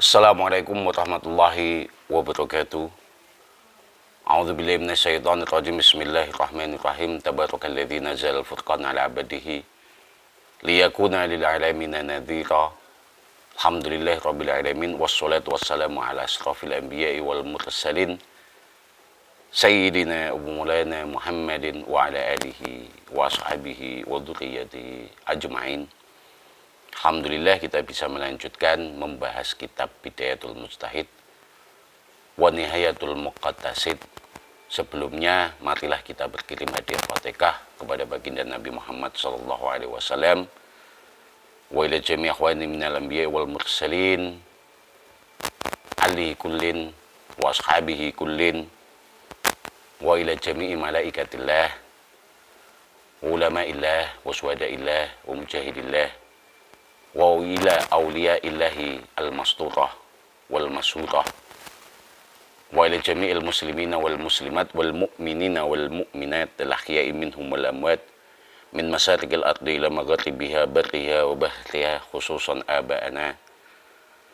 Assalamualaikum warahmatullahi wabarakatuh. A'udzubillahi minasyaitonirrajim. Bismillahirrahmanirrahim. Tabarakalladzi nazzala al-furqana 'ala 'abdihi liyakuna lil 'alamina nadhira. Alhamdulillahirabbil alamin wassalatu wassalamu ala asyrafil anbiya'i wal mursalin sayyidina wa maulana Muhammadin wa ala alihi wa ashabihi wa dzurriyyatihi ajmain. Alhamdulillah kita bisa melanjutkan membahas kitab Bidayatul Mujtahid wa Nihayatul Muqtasid. Sebelumnya marilah kita berkirim hadiah Fatihah kepada baginda Nabi Muhammad sallallahu alaihi wasallam wa ila jami' akhwani minal anbiya wal mursalin ali kullin wa ashabihi kullin wa ila jami'i malaikatillah ulama'illah wa syuhada'illah wa mujahidillah wa ila awliya illahi al-masturah wal masurah wa ila jami'il muslimina wal muslimat wal mu'minina wal mu'minat al-ahya'i minhum wal amwat min masarikil ardi ila magharibiha barriha wa bahriha khususan aba'ana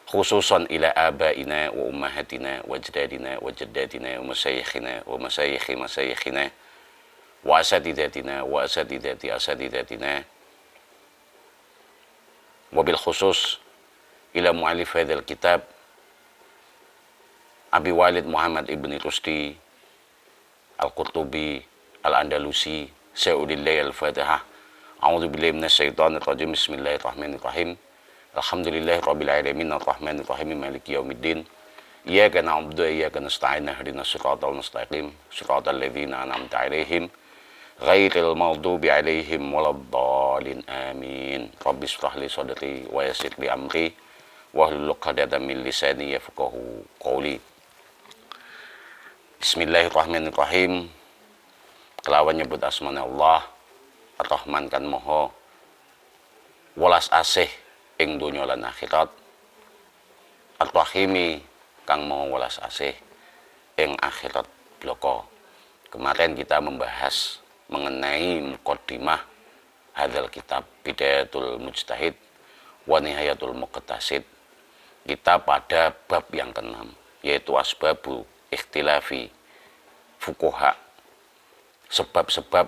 khususan ila aba'ina wa ummahatina wa ajdadina wa jaddatina wa masayikhina wa masayikhi masayikhina wa asatidatina wa asatidati asatidatina wabil khusus ila mu'alif hadzal kitab Abi Walid Muhammad ibni Rusdi Al-Qurtubi Al-Andalusi Sa'udillahi Al-Fatihah. A'udzu billahi minasyaitonir rajim. Bismillahirrahmanirrahim. Alhamdulillahi rabbil alamin arrahmanir rahim maliki yaumiddin. Iyyaka na'budu wa iyyaka nasta'in ihdinas siratal mustaqim siratal ladzina an'amta 'alaihim ghairil maghdubi 'alaihim waladdallin amin. Rabbi shrah li sadri wa yassir li amri wahlul 'uqdatam min lisani yafqahu qawli. Bismillahirrahmanirrahim. Kelawan nyebut asmane Allah Ar-Rahman kan Maha welas asih ing donya lan akhirat, Ar-Rahimi kang Maha welas asih ing akhirat bloko. Kemarin kita membahas mengenai muqaddimah hadzal kitab Bidayatul Mujtahid wa Nihayatul Muqtasid. Kita pada bab yang ke-6, yaitu asbabu ikhtilafi fuqaha, sebab-sebab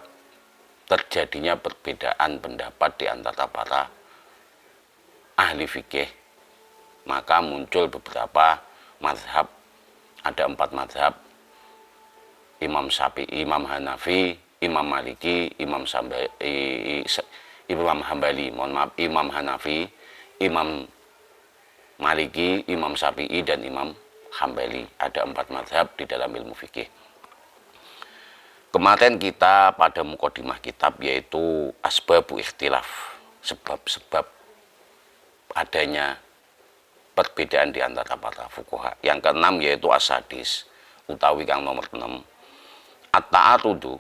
terjadinya perbedaan pendapat di antara para ahli fikih. Maka muncul beberapa mazhab, ada 4 mazhab: Imam Syafi'i, Imam Hanafi, Imam Maliki, Imam Hambali, mohon maaf, Imam Hanafi, Imam Maliki, Imam Syafi'i, dan Imam Hambali. Ada 4 mazhab di dalam ilmu fikih. Kemarin kita pada muqaddimah kitab, yaitu asbabu ikhtilaf, sebab-sebab adanya perbedaan di antara para fuqaha. Yang ke-6 yaitu asadis, utawi kang nomor 6, at-ta'arudu,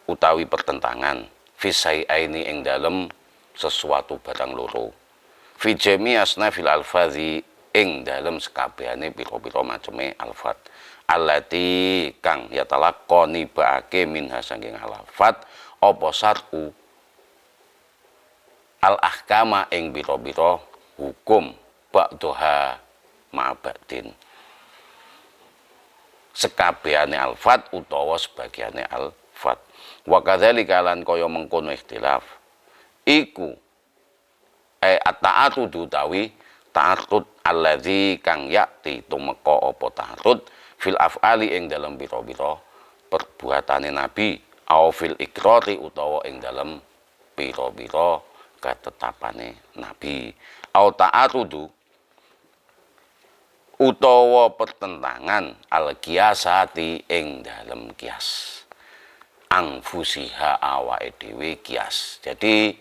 utawi pertentangan, fisai'aini ing dalem sesuatu barang loro, fi jami asnafil alfazi ing dalem sekabehane pira-pira maceme alfat, allati kang yatalaqani ba'ake minha saking alfat apa syar'u al ahkama ing pira-pira hukum ba'daha ma'badin, sekabehane alfat utawa sebagiane alfat. Wa kadzalika lan kaya mengkono ikhtilaf iku at-ta'arudu utawi ta'arud allazi kang yakti tumeka apa ta'arud fil af'ali ing dalam pira-pira perbuatane nabi, au fil ikrari utawa ing dalam pira-pira ketetapane nabi, au ta'arudu utawa pertentangan al kiasati ing dalam kias, angfusiha awake dhewe kias. Jadi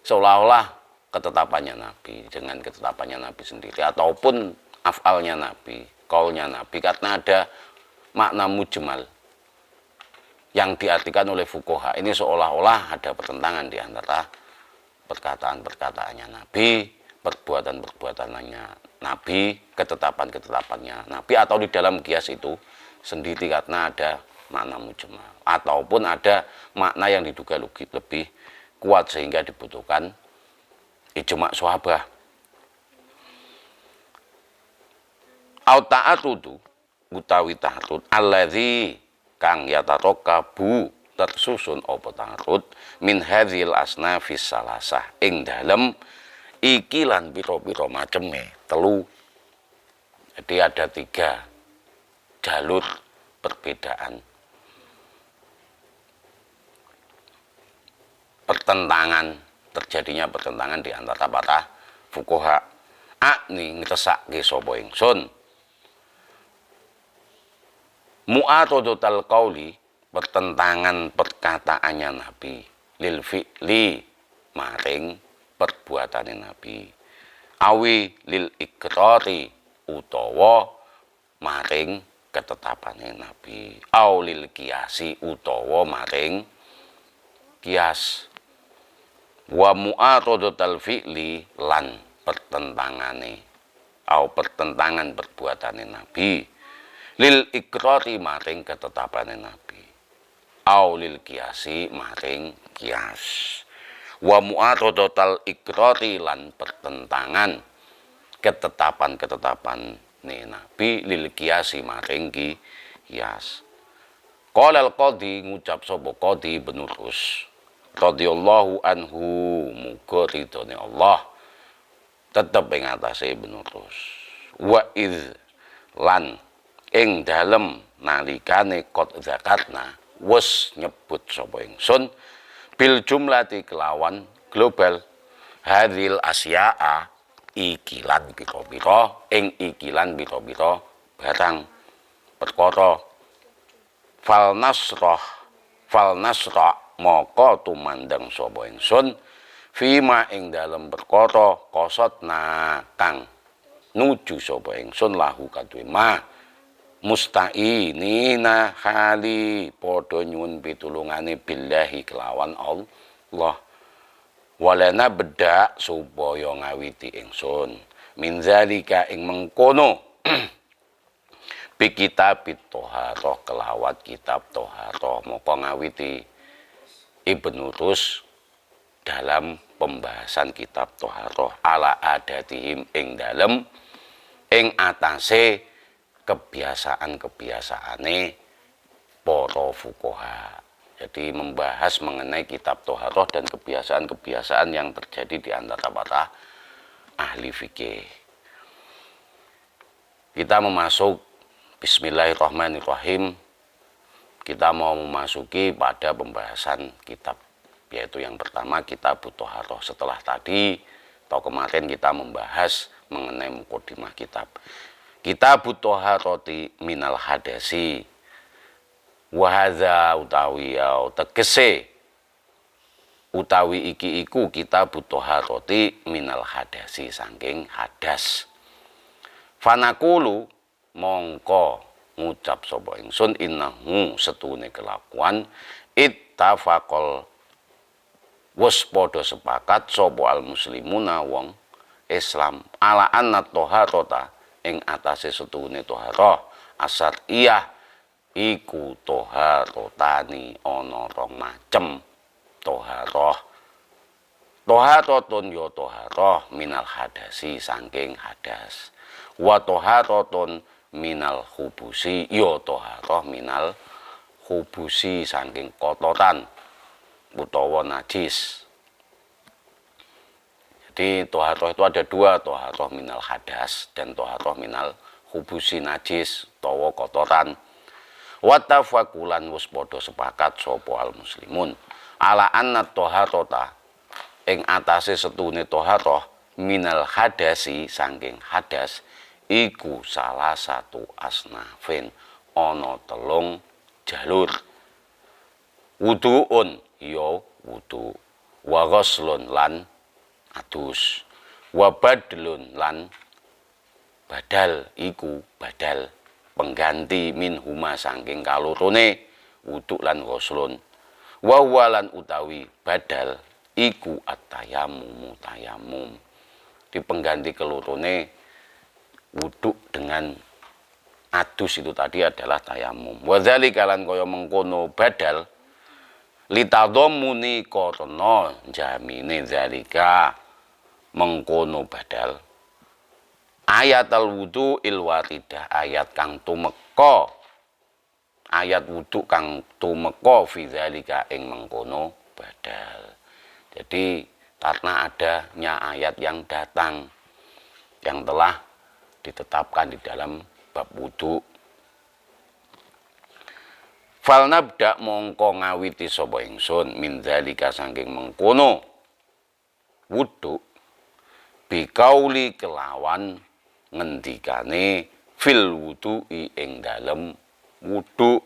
seolah-olah ketetapannya Nabi dengan ketetapannya Nabi sendiri, ataupun afalnya Nabi, kaulnya Nabi, karena ada makna mujmal yang diartikan oleh fuqaha. Ini seolah-olah ada pertentangan di antara perkataan-perkataannya Nabi, perbuatan-perbuatannya Nabi, ketetapan-ketetapannya Nabi, atau di dalam kias itu sendiri karena ada makna mujmal, ataupun ada makna yang diduga lebih kuat sehingga dibutuhkan ijma' sahabat. au ta'atudu utawi ta'atut alladzi kang yatatokabu tersusun apa ta'atut min hadzil asnafis salasah ing dalem iki lan pira-pira maceme telu. Jadi ada 3 jalur perbedaan terjadinya pertentangan di antara para fuqaha. Akni ngetesake sapa ingsun mu'atadatul qauli pertentangan perkataannya Nabi lil fi'li maring perbuatane Nabi awi lil ikrari utawa maring ketetapane Nabi au lil kiasi utawa maring kias wa mu'atadatul fi'li lan pertentangane au pertentangan perbuatane Nabi lil ikrari maring ketetapane Nabi au lil kiasi maring kias wa mu'atadatul ikrari lan pertentangan ketetapan Nabi lil kiasi maring kias. Qala al-qadhi ngucap sapa qadhi Ibnu Rus radhiyallahu anhu muga ridhone Allah tetep ing atase Ibnu Rus wa iz lan ing dalem nalikane qad zakarna wis nyebut sapa ingsun bil jumlati kelawan global hadhil asya'a ikilan pira-pira ing ikilan pira-pira barang perkara fal nasrah maka tumandang sapa ingsun fima ing dalem perkara qasatna kang nuju sapa ingsun lahu kadue ma musta'inina hali padha nyuwun pitulungane billahi kelawan Allah walana bedak supaya ngawiti ingsun min zalika ing mengkono bi kitabit thaharah kelawat kitab thaharah moko ngawiti Ibnu Rus dalam pembahasan kitab thaharah ala adatihim ing dalem ing atase kebiasaan-kebiasaane para fuqaha. Jadi membahas mengenai kitab thaharah dan kebiasaan-kebiasaan yang terjadi di antara para ahli fikih. Kita memasuk bismillahirrahmanirrahim. Kita mau memasuki pada pembahasan kitab, yaitu yang pertama kitab thaharah. Setelah tadi atau kemarin kita membahas mengenai mukadimah kitab. Kitab thaharati minal hadasi wa hadza utawi tegese utawi iki iku kitab thaharati minal hadasi saking hadas. Fanaqulu mongko ngucap sapa ingsun innahu setune kelakuan ittafaqal wis padha sepakat sapa al muslimuna wong Islam ala anna thaharata ing atase setune thaharah asar iyah iku thaharatani ana rong macem thaharah. Thaharatun ya thaharah minal hadasi saking hadas wa thaharatun minal khubusi ya thaharah minal khubusi saking kotoran utawa najis. Jadi thaharah itu ada dua, thaharah minal hadas dan thaharah minal khubusi najis utawa kotoran. Wa tafakulan wis padha sepakat sapa al muslimun ala anna thaharata ing atase setune thaharah minal hadasi saking hadas iku salah satu asnafin ana telung jalur. Wuduun ya wudu wa ghuslun lan adus wa badlun lan badal iku badal pengganti min huma saking kalorone wudu lan ghuslun wa walan utawi badal iku at-tayammum tayammum di pengganti kelorone wudu dengan adus itu tadi adalah tayamum. Wa dzalika lan kaya mengkono badal litadhammuni karena jamine dzalika mengkono badal ayat al-wudu il-watidah, ayat kang tumeka, ayat wudu kang tumeka fi dzalika ing mengkono badal. Jadi karena adanya ayat yang datang yang telah ditetapkan di dalam bab wudu. Fal nabda mongko ngawiti sapa ingsun min dzalika saking mengkono wudu bikauli kelawan ngendikane fil wudu'i ing dalem wudu.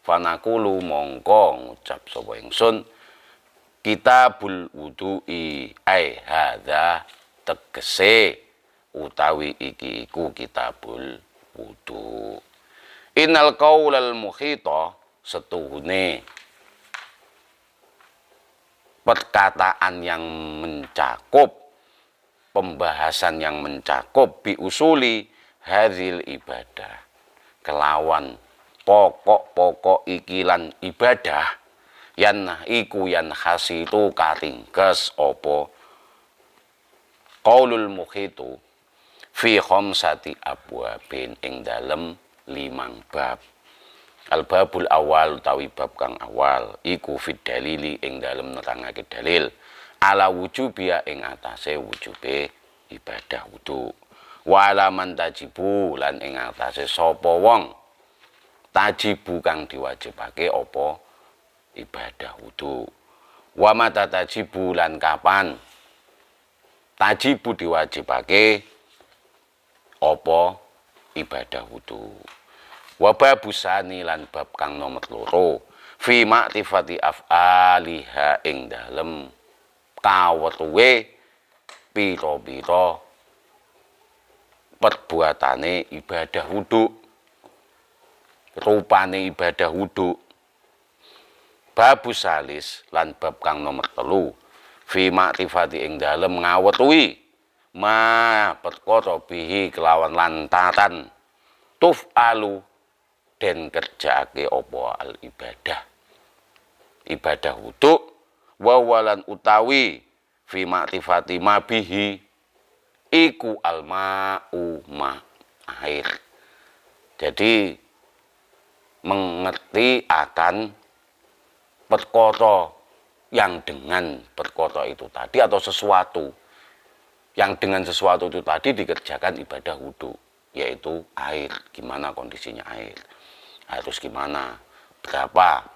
Fanakulu mongko ngucap sapa ingsun kitabul wudu'i ai hadza tegese utawi iki iku kitabul wudu. Innal qaulal muhita setuhune perkataan yang mencakup, pembahasan yang mencakup bi usuli hadzil ibadah kelawan pokok-pokok ikilan ibadah yan iku yan khasitu karingkes opo qaulul muhitu fi khamsati abwabin ing dalem 5 bab. Al-babul awal utawi bab kang awal iku fid dalili ing dalem nerangake dalil ala wujubiya ing atase wujube ibadah wudu. Wa ala man tajibu lan ing atase sapa wong tajibu kang diwajibake apa ibadah wudu. Wa mata tajibu lan kapan tajibu diwajibake apa ibadah wudu. Wa babusani lan bab kang nomor 2 fi ma'rifati af'aliha ing dalem kawetuhe pira-pira perbuatane ibadah wudu, rupane ibadah wudu. Babusalis lan bab kang nomor 3 fi ma'rifati ing dalem ngawetuhi ma perkara bihi kelawan lantaran tuf'alu den kerjaake apa al ibadah wudu wa walan utawi fi ma'rifati ma bihi iku al ma'u ma air. Jadi mengerti akan perkara yang dengan perkara itu tadi atau sesuatu yang dengan sesuatu itu tadi dikerjakan ibadah wudu, yaitu air. Gimana kondisinya air, harus gimana, berapa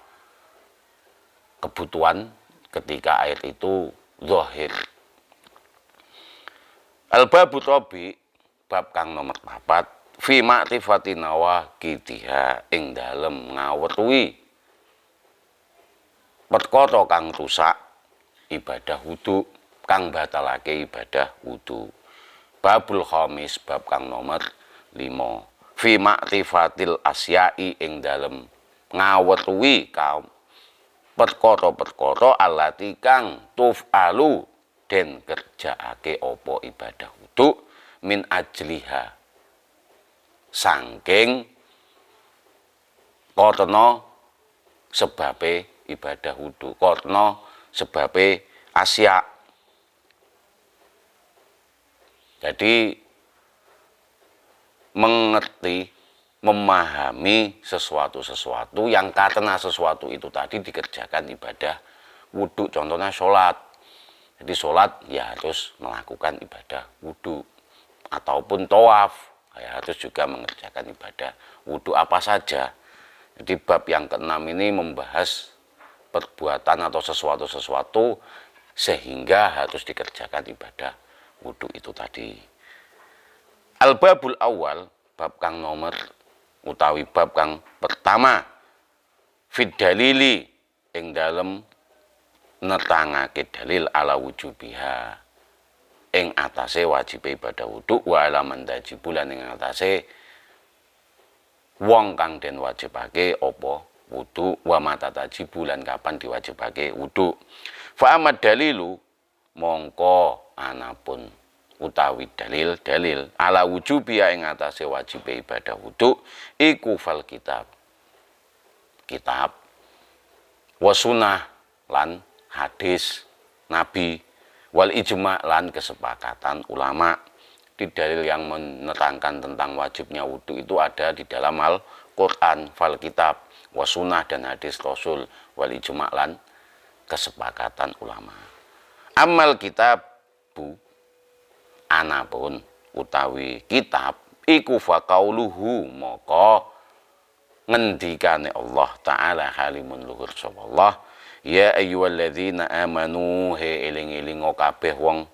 kebutuhan ketika air itu zahir. Al-babu tobi bab kang nomor 4 fi ma'rifati nawaqidha ing dalem ngawetuhi perkara kang rusak ibadah wudu, kang batalake ibadah wudu. Babul khamis bab kang nomor 5 fi ma'rifatil asyai ing dalem ngawetuhi kaum perkara-perkara alati kang tuf'alu den kerjaake apa ibadah wudu min ajliha sangking karena sebabe ibadah wudu, karena sebabe asya. Jadi mengerti, memahami sesuatu yang karena sesuatu itu tadi dikerjakan ibadah wudu. Contohnya sholat. Jadi sholat ya harus melakukan ibadah wudu, ataupun tawaf ya harus juga mengerjakan ibadah wudu apa saja. Jadi bab yang ke-6 ini membahas perbuatan atau sesuatu sehingga harus dikerjakan ibadah wudu itu tadi. Al-babul awal bab kang nomor utawi bab kang pertama fid dalili ing dalem netangake dalil ala wujubiha ing atase wajib ibadah wudu wa ala mandaji bulan ing atase wong kang den wajibake apa wudu wa mata taji bulan kapan diwajibake wudu. Fa amad dalilu mongko anapun utawi dalil ala wujubiha ing atase wajib ibadah wudu iku fal kitab wa sunnah lan hadis Nabi wal ijma lan kesepakatan ulama di dalil yang menerangkan tentang wajibnya wudhu itu ada di dalam Al-Quran, fal kitab, wasunah dan hadis Rasul, wal ijma' lan kesepakatan ulama. Amal kitab bu anapun utawi kitab iku faqauluhu maka ngendikane Allah Ta'ala halimun luhur sapa Allah, ya ayyuhalladzina amanu he eling-eling kabeh wong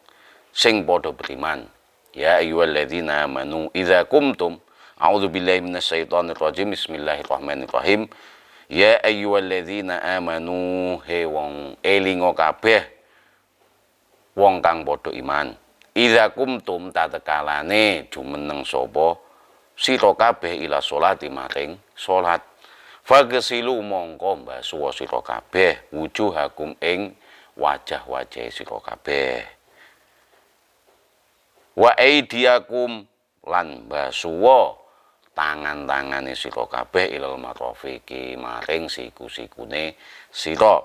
sing padha beriman, ya ayyuhalladzina amanu idza kumtum a'udzubillahi minasyaitonir rajim bismillahirrahmanirrahim, ya ayyuhalladzina amanu he wong eling kabeh wong kang padha iman, idza kumtum tatekalane jumeneng sapa sira kabeh ila sholati maring salat, fagsilu mongko mbasuwa sira kabeh wujuhakum ing wajah-wajah sira kabeh, wa aidiakum lan mbasuwa tangan-tangane sira kabeh ilal marafiqi maring siku-sikune sira.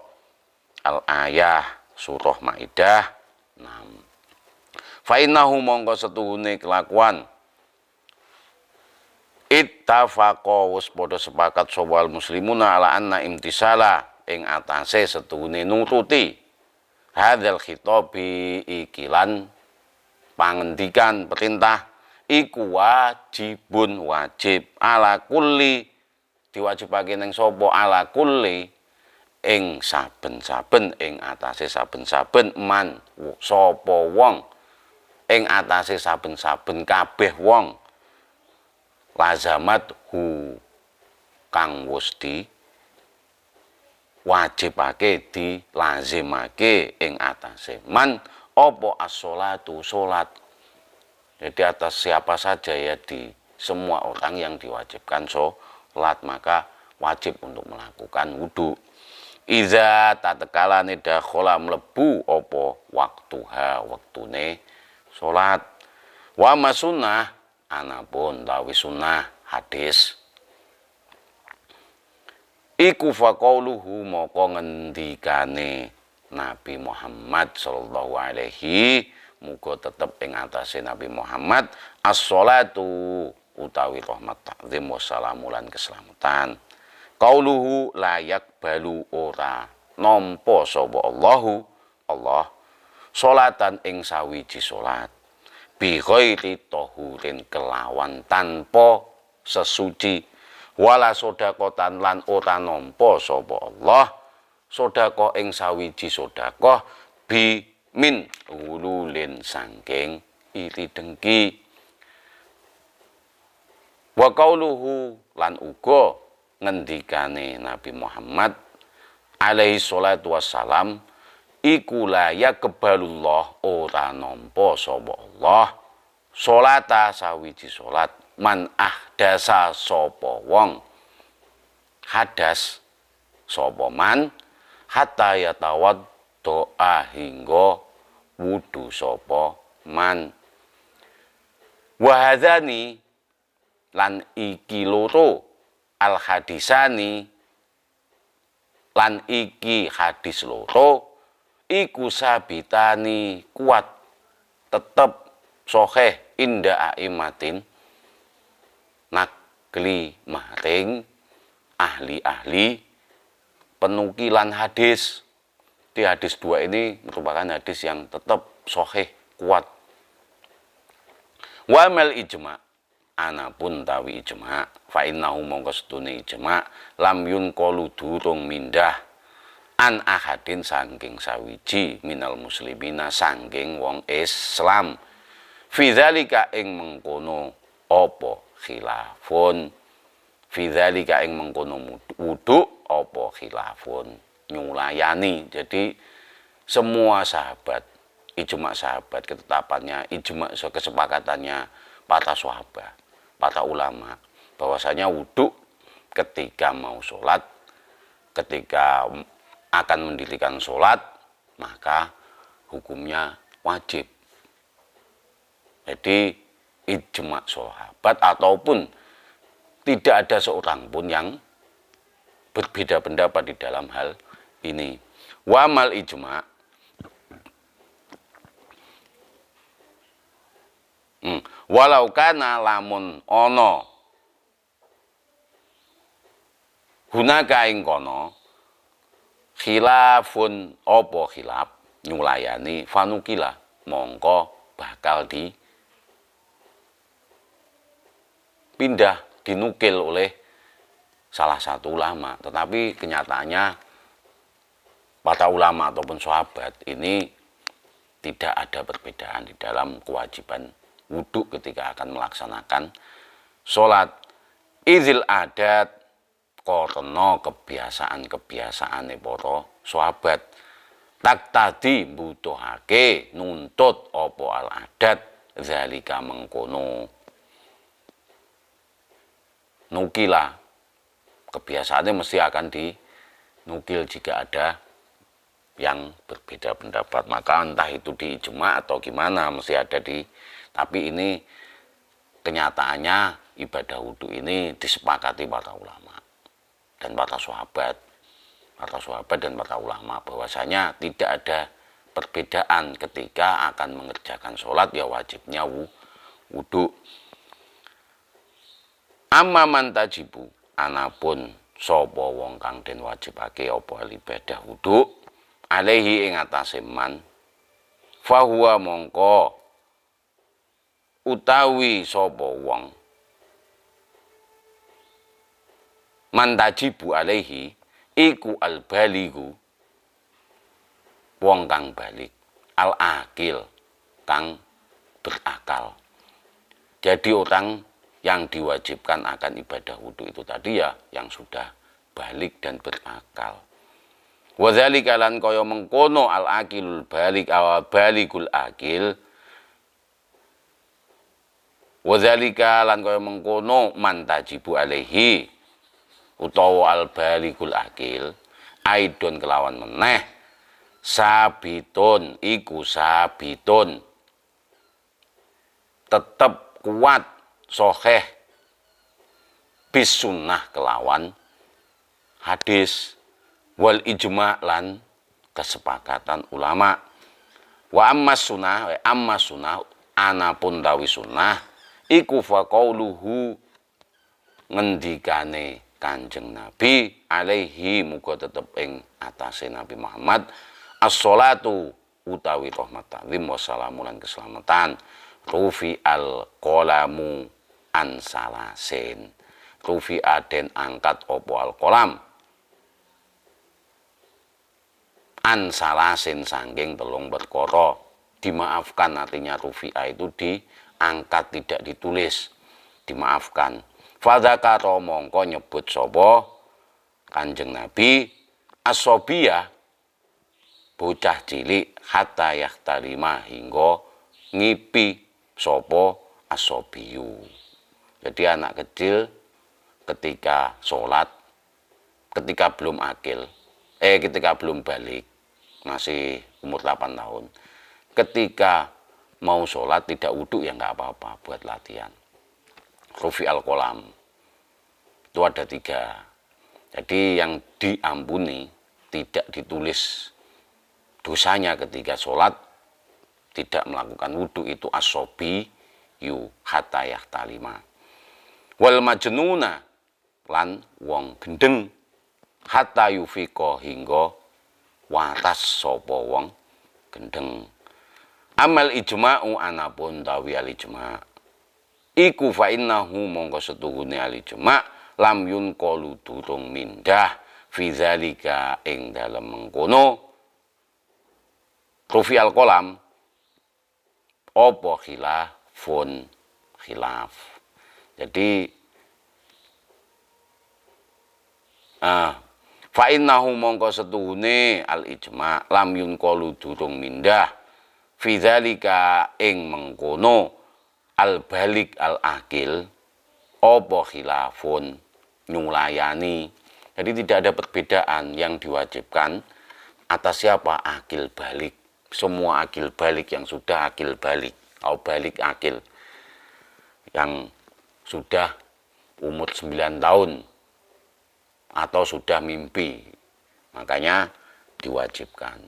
Al-ayah surah Maidah 6. Fa innahu mongko setuhune kelakuan ittafaqa wis padha sepakat sawal muslimuna ala anna imtisala ing atase setuhune nututi hadzal khitabi ikilan pangendikan perintah iku wajibun wajib ala kulli diwajibake ning sapa ala kulli ing saben-saben ing atase saben-saben man sapa wong ing atase saben-saben kabeh wong lazamat hu kang wis di wajibake di lazimake ing atase man apa as-sholatu salat. Jadi atas siapa saja ya di semua orang yang diwajibkan salat maka wajib untuk melakukan wudu. Iza tatekalane dakhala mlebu apa waktuha waktune salat. Wa masunnah anapun tawi sunnah hadis iku faqauluhu moko ngendikane Nabi Muhammad sallallahu alaihi muga tetep ing atase Nabi Muhammad as-sholatu utawi rahmat ta'zim wassalamu lan keselamatan. Qauluhu layak balu ora nampa sapa Allahu Allah sholatan ing sawiji salat bi ghairi tahurin kelawan tanpa sesuci wala sedekatan lan ora nampa sapa Allah sedekah ing sawiji sedekah bi min ululin sangking iri dengki. Wa qauluhu lan uga ngendikane Nabi Muhammad alaihi salatu wassalam iku la yaqbalullah ora nampa sapa Allah sholata sawiji salat man ahdasa sapa wong hadas sapa man hatta yatawad doa hingga wudu sapa man. Wahadzani lan iki loro al hadisani lan iki hadis loro iku sabitani kuat tetep sahih inda aimatin nakli maring ahli-ahli penukilan hadis. Di hadis 2 ini merupakan hadis yang tetap sahih kuat. Wa mal ijma anapun tawi ijma fa innahu mongko sedune ijma lam yunqalu durung mindah an ahadin saking sawiji minal muslimina saking wong Islam fi dzalika ing mengkono apa khilafun fi dzalika ing mengkono wudu apa khilafun nyulayani. Jadi semua sahabat ijma sahabat ketetapannya ijma kesepakatannya para sahabat para ulama bahwasanya wudu ketika mau sholat ketika akan mendirikan sholat maka hukumnya wajib. Jadi ijma sahabat ataupun tidak ada seorang pun yang berbeda pendapat di dalam hal ini. Wamal ijma Walau kana lamun ana hunaka ing kono khilafun apa khilaf nyulayani fanukila mongko bakal dipindah dinukil oleh salah satu ulama. Tetapi kenyataannya para ulama ataupun sahabat ini tidak ada perbedaan di dalam kewajiban wudhu ketika akan melaksanakan sholat. Izil adat karena kebiasaan para sahabat tak tadi butuhake nuntut apa al adat zalika mengkono nukila, kebiasaannya mesti akan dinukil jika ada yang berbeda pendapat. Maka entah itu di ijma atau gimana mesti ada tapi ini kenyataannya ibadah wudhu ini disepakati para ulama dan para sahabat dan para ulama bahwasanya tidak ada perbedaan ketika akan mengerjakan sholat ya wajibnya wudhu. Amma man tajibu anapun sapa wong kang den wajibake apa ibadah wudhu alaihi ing atase man fahuwa mongko utawi sapa wong man tajibu alaihi iku al baligu wong kang balik al akil kang berakal. Jadi orang yang diwajibkan akan ibadah wudhu itu tadi ya yang sudah balik dan berakal. Wadzalika lan kaya mengkono al akilul balik aw baligul akil. Wadzalika lan kaya mengkono man tajibu alaihi utawa al baligul akil aidon kelawan meneh sabitun iku sabitun tetep kuat soheh bis sunnah kelawan hadis wal ijma lan kesepakatan ulama. Wa ammas sunnah anapun dawi sunnah iku faqauluhu ngendikane Kanjeng Nabi alaihi muga tetep ing atase Nabi Muhammad as-sholatu utawi rahmat ta'zim wassalamu lan keselamatan rufi al-qalamu an salasin rufi aden angkat opo al-qalam an salasin sangking telung perkara dimaafkan artinya rufi'a itu diangkat tidak ditulis dimaafkan. Fadzakara mongko nyebut sapa Kanjeng Nabi as-sobiyah bocah cilik hatta yahtalima hingga ngipi sapa as-sobiyu. Jadi anak kecil ketika sholat ketika belum akil ketika belum balik masih umur 8 tahun ketika mau sholat tidak wudhu ya nggak apa-apa buat latihan. Rufi al-qalam itu ada 3. Jadi yang diampuni tidak ditulis dosanya ketika sholat tidak melakukan wudhu itu as-sobi yu hatta yahtalima wal majnuna lan wong gendeng hatta yufika hingga watas sapa wong gendeng. Amal ijma'u anapun tawi al ijma' iku fa innahu mongko setuhune al ijma' lam yunqalu durung mindah fi zalika ing dalem mengkono rufi al qalam apa khilafun khilaf. Jadi fa innahu mongko setuhune al ijma' lam yunqalu durung mindah fi zalika ing mengkono al balik al akil apa khilafun nyulayani. Jadi tidak ada perbedaan yang diwajibkan atas siapa akil balik. Semua akil balik yang sudah akil balik atau balik akil yang sudah umur 9 tahun atau sudah mimpi makanya diwajibkan.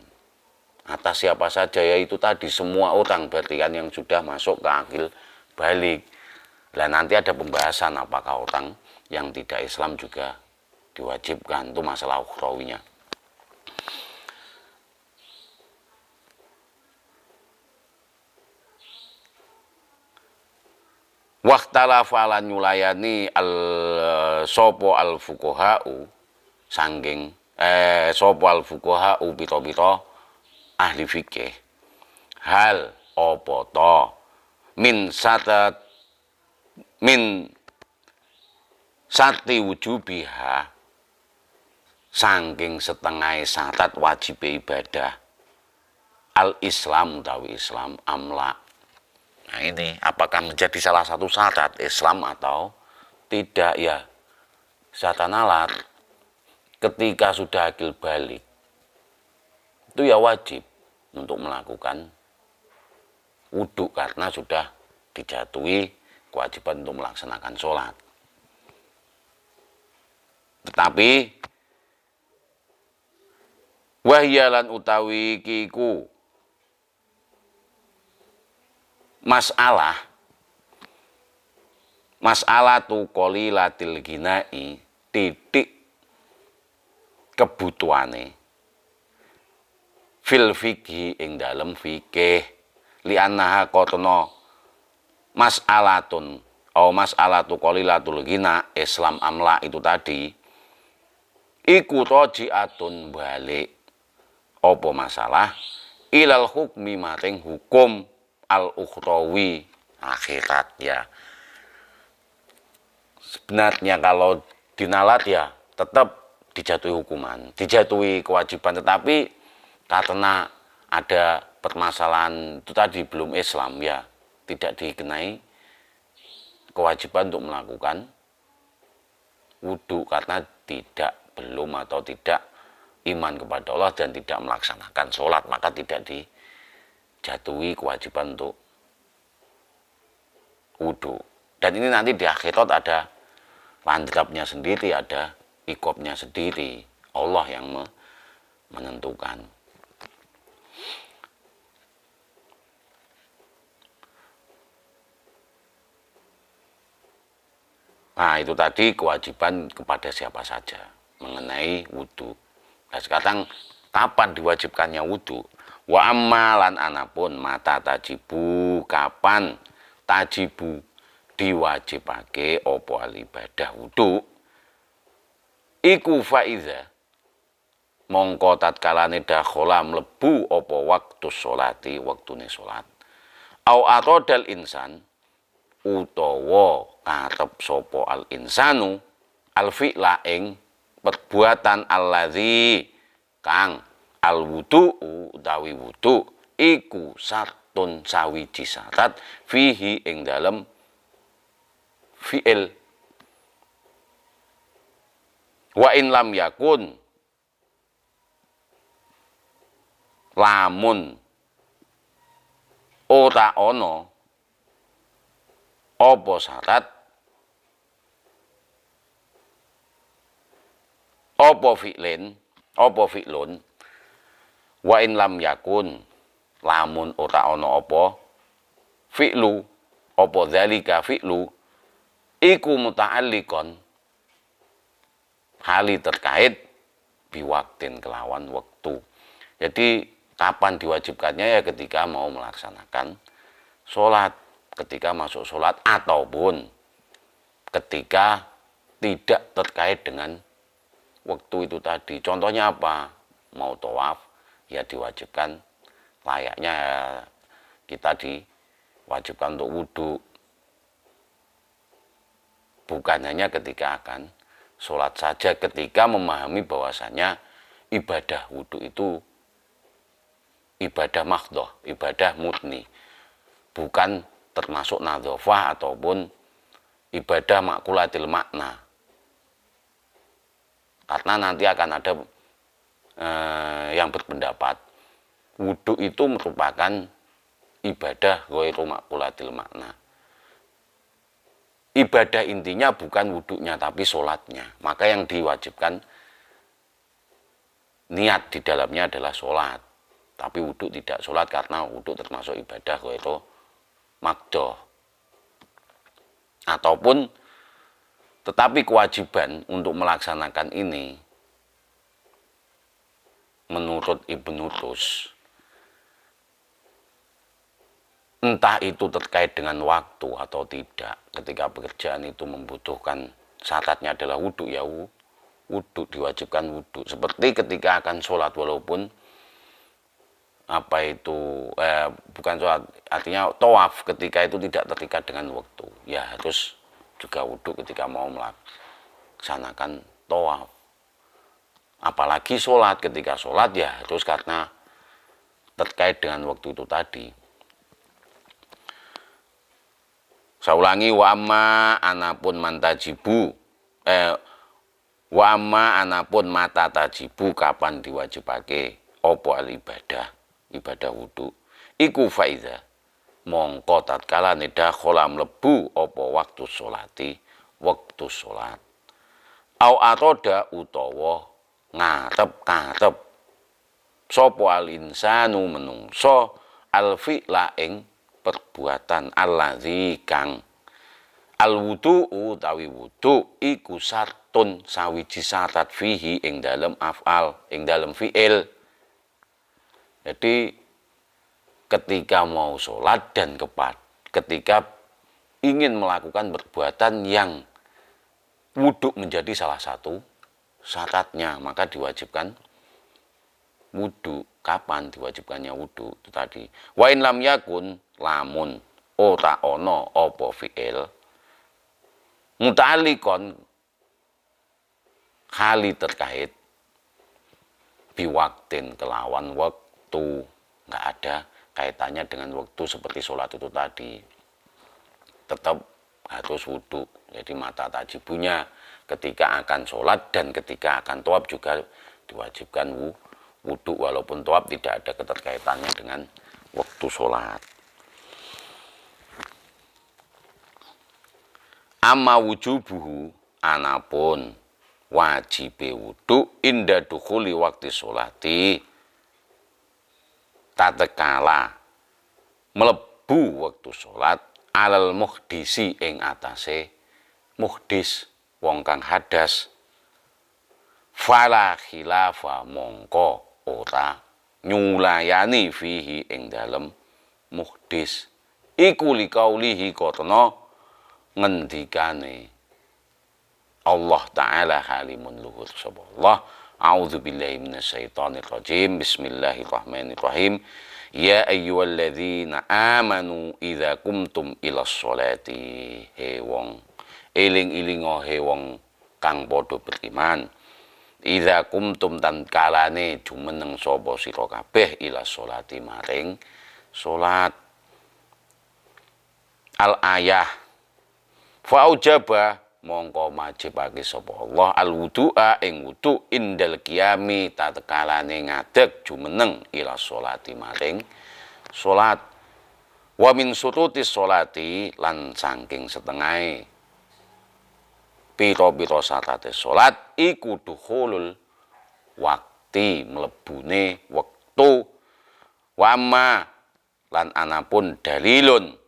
Atas siapa saja ya itu tadi semua orang berarti kan yang sudah masuk ke akil balik. Dan nanti ada pembahasan apakah orang yang tidak Islam juga diwajibkan, itu masalah ukhrawinya. Waktalafa lan nyulayani sopo al fuqahau sangking sopo al fuqahau pito-pito ahli fikih hal opo to min sati wujubiha sangking setengah syarat wajib ibadah al Islam utawi Islam amla. Nah ini apakah menjadi salah satu syarat Islam atau tidak ya? Syatan alat ketika sudah akil balik itu ya wajib untuk melakukan wudhu karena sudah dijatuhi kewajiban untuk melaksanakan sholat. Tetapi wahyalan utawi kiku masalah tu qolilatil ginai titik kebutuhane fil fikih ing dalem fikih li'annaha qatna mas'alatun mas'alatu qolilatul gina Islam amla itu tadi iku roji'atun balik apa masalah ilal hukmi mating hukum al-ukhrawi akhirat ya. Sebenarnya kalau dinalat ya tetap dijatuhi hukuman, dijatuhi kewajiban, tetapi karena ada permasalahan itu tadi belum Islam ya tidak dikenai kewajiban untuk melakukan wudhu karena belum atau tidak iman kepada Allah dan tidak melaksanakan sholat, maka tidak dijatuhi kewajiban untuk wudhu. Dan ini nanti di akhirat ada landrabnya sendiri, ada ikopnya sendiri, Allah yang menentukan. Nah itu tadi kewajiban kepada siapa saja mengenai wudhu. Nah sekarang kapan diwajibkannya wudhu? Wa ammalan anapun mata tajibu kapan tajibu diwajibake opo al ibadah wudhu iku faiza mongko tatkalane dakhala mlebu opo waktu sholati waktune sholat au atodal insan utawa karep sopo al insanu al fi'la ing perbuatan alladzi kang al wudu utawi wudu iku satun sawiji syarat fihi ing dalem fi'il wa in lam yakun lamun ora ana apa syarat apa fi'lun wa in lam yakun lamun ora ana apa fi'lu apa zalika fi'lu iku muta'alliqon hali terkait biwaktin kelawan waktu. Jadi kapan diwajibkannya ya ketika mau melaksanakan sholat, ketika masuk sholat ataupun ketika tidak terkait dengan waktu itu tadi. Contohnya apa? Mau tawaf ya diwajibkan layaknya kita diwajibkan untuk wudhu. Bukan hanya ketika akan sholat saja, ketika memahami bahwasanya ibadah wudhu itu ibadah mahdhah, ibadah murni, bukan termasuk nadhofah ataupun ibadah makulatil makna. Karena nanti akan ada yang berpendapat wudhu itu merupakan ibadah ghairu makulatil makna. Ibadah intinya bukan wudhunya tapi sholatnya. Maka yang diwajibkan niat di dalamnya adalah sholat. Tapi wudhu tidak sholat karena wudhu termasuk ibadah ghairu makdoh. tetapi kewajiban untuk melaksanakan ini menurut Ibnu Tus, entah itu terkait dengan waktu atau tidak, ketika pekerjaan itu membutuhkan syaratnya adalah wudhu, ya wudhu, diwajibkan wudhu. Seperti ketika akan sholat, walaupun bukan sholat, artinya tawaf, ketika itu tidak terikat dengan waktu, ya harus juga wudhu ketika mau melaksanakan tawaf. Apalagi sholat, ketika sholat ya harus karena terkait dengan waktu itu tadi. Saya ulangi, wa amma anapun mantajibu, wa amma anapun mata tajibu, kapan diwajibake opo al ibadah wudu, iku faiza mongko tatkala nida kholam lebu opo waktu sholat, au atoda utawa ngarep sopo al insanu menungso al fi'la ing perbuatan alladzi kang al wudu utawi wudu iku sartun sawiji syarat fihi ing dalem af'al, ing dalem fi'il. Jadi ketika mau sholat dan ketika ingin melakukan perbuatan yang wudu menjadi salah satu syaratnya, maka diwajibkan wudu. Kapan diwajibkannya wudu? Itu tadi. Wa in lam yakun, lamun ora ana apa fi'il muta'alliqon kali terkait biwaktin kelawan waktu, nggak ada kaitannya dengan waktu seperti sholat itu tadi, tetap harus wudu. Jadi mata tajibunya ketika akan sholat dan ketika akan tawaf juga diwajibkan wudu, walaupun tawaf tidak ada keterkaitannya dengan waktu sholat. Amma wujubuhu, anapun wajibe wudu inda dukhuli waktu sholati, tatkala mlebu waktu sholat, alal muhdisi ing atase muhdis, wong kang hadas, fala khilafa mongko ora nyulayani fihi ing dalem muhdis, iku liqaulihi karena ngendikane Allah Ta'ala halimun luhur sapa Allah, a'udzubillahi minasyaitonir rajim, bismillahirrahmanirrahim, ya ayyuhalladzina amanu idza kumtum ilas sholati, he wong eling-elinga, he wong kang padha beriman, idza kumtum tan kalane jumeneng sapa sira kabeh ila sholati maring salat. Al ayah fa ujaba mongko majibake sapa Allah al wudu'a ing wudu indal qiyami tatkalane ngadeg jumeneng ila sholati maring salat. Wa min sututis sholati, lan saking setengahe pira-pira syarat salat iku dukhulul wakti, mlebune wektu. Wa amma lan anapun dalilun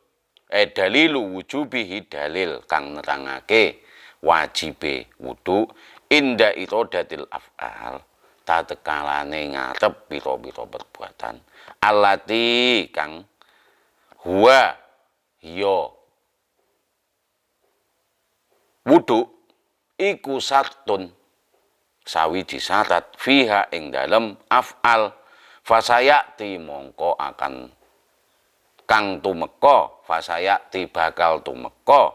dalilu wujubihi, dalil kang nerangake wajibe wudu inda iradatil af'al, tatekalane ngarep pira-pira perbuatan, allati kang huwa ya wudu iku sartun sawiji syarat fiha ing dalem af'al, fasayati mongko akan kang tumeka, fasayati bakal tumeka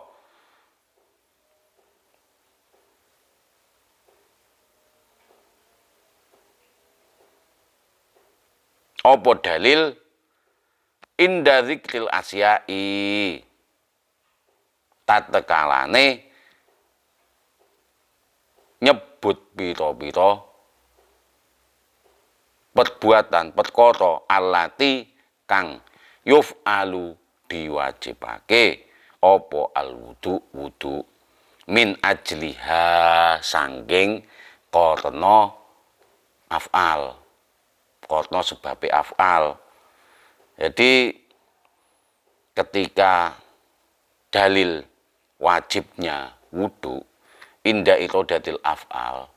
apa dalil inda zikril asyai, tatekalane nyebut pira-pira perbuatan perkara allati kang yuf'alu diwajibake apa al wudu min ajliha sangking karena af'al, karena sebabe af'al. Jadi ketika dalil wajibnya wudu inda irodatil af'al,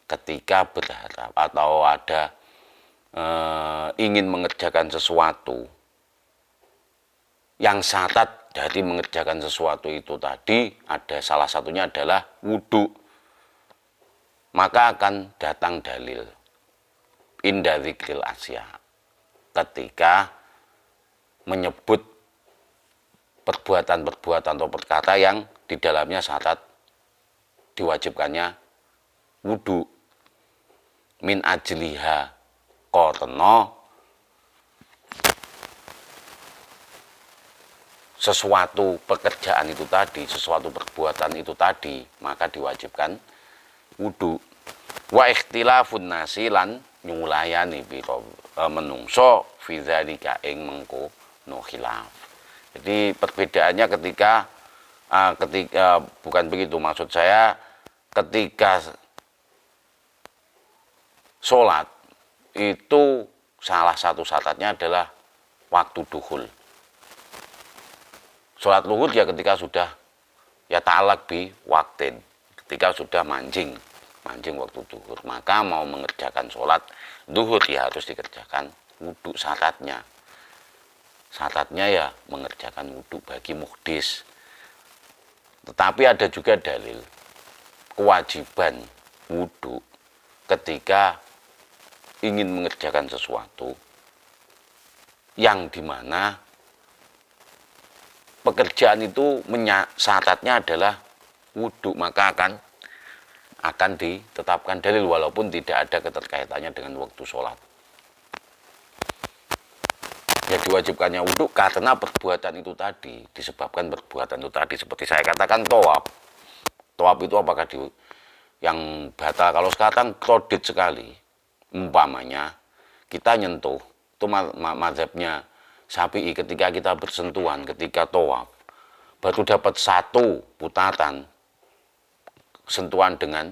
ketika berharap atau ada ingin mengerjakan sesuatu yang syarat dari mengerjakan sesuatu itu tadi, ada salah satunya adalah wudu, maka akan datang dalil inda dzikril asya, ketika menyebut perbuatan-perbuatan atau perkata yang di dalamnya syarat diwajibkannya wudu. Min ajliha karena sesuatu pekerjaan itu tadi, sesuatu perbuatan itu tadi, maka diwajibkan wudu. Wa ikhtilafun nasi lan nyulayani pira menungso fi dzalika ing mengkono khilaf. Jadi perbedaannya ketika bukan begitu, maksud saya ketika sholat itu salah satu syaratnya adalah waktu duhul. Sholat luhur ya ketika sudah ya ta'alaq bi waktin, ketika sudah mancing waktu duhur, maka mau mengerjakan sholat duhur ya harus dikerjakan wudu. Syaratnya ya mengerjakan wudu bagi muhdis. Tetapi ada juga dalil kewajiban wudu ketika ingin mengerjakan sesuatu yang dimana pekerjaan itu syaratnya adalah wudu, maka akan ditetapkan dalil walaupun tidak ada keterkaitannya dengan waktu sholat. Ya diwajibkannya wudu karena perbuatan itu tadi, disebabkan perbuatan itu tadi. Seperti saya katakan tawaf itu apakah yang batal? Kalau sekarang kredit sekali, umpamanya kita nyentuh, itu mazhabnya Syafi'i, ketika kita bersentuhan, ketika tawaf baru dapat satu putaran sentuhan dengan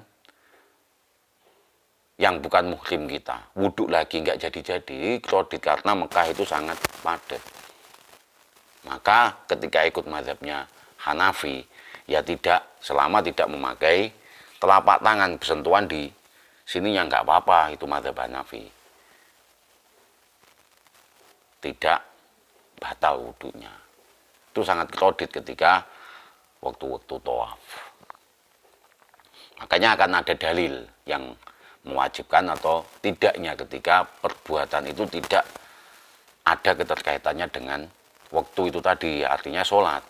yang bukan muhrim kita, wudhu lagi nggak jadi-jadi kredit, karena Mekah itu sangat padat. Maka ketika ikut mazhabnya Hanafi, ya tidak, selama tidak memakai telapak tangan, bersentuhan di sini yang nggak apa-apa, itu mazhab Hanafi, tidak batal wudhunya. Itu sangat kredit ketika waktu-waktu tawaf. Makanya akan ada dalil yang mewajibkan atau tidaknya ketika perbuatan itu tidak ada keterkaitannya dengan waktu itu tadi, artinya sholat.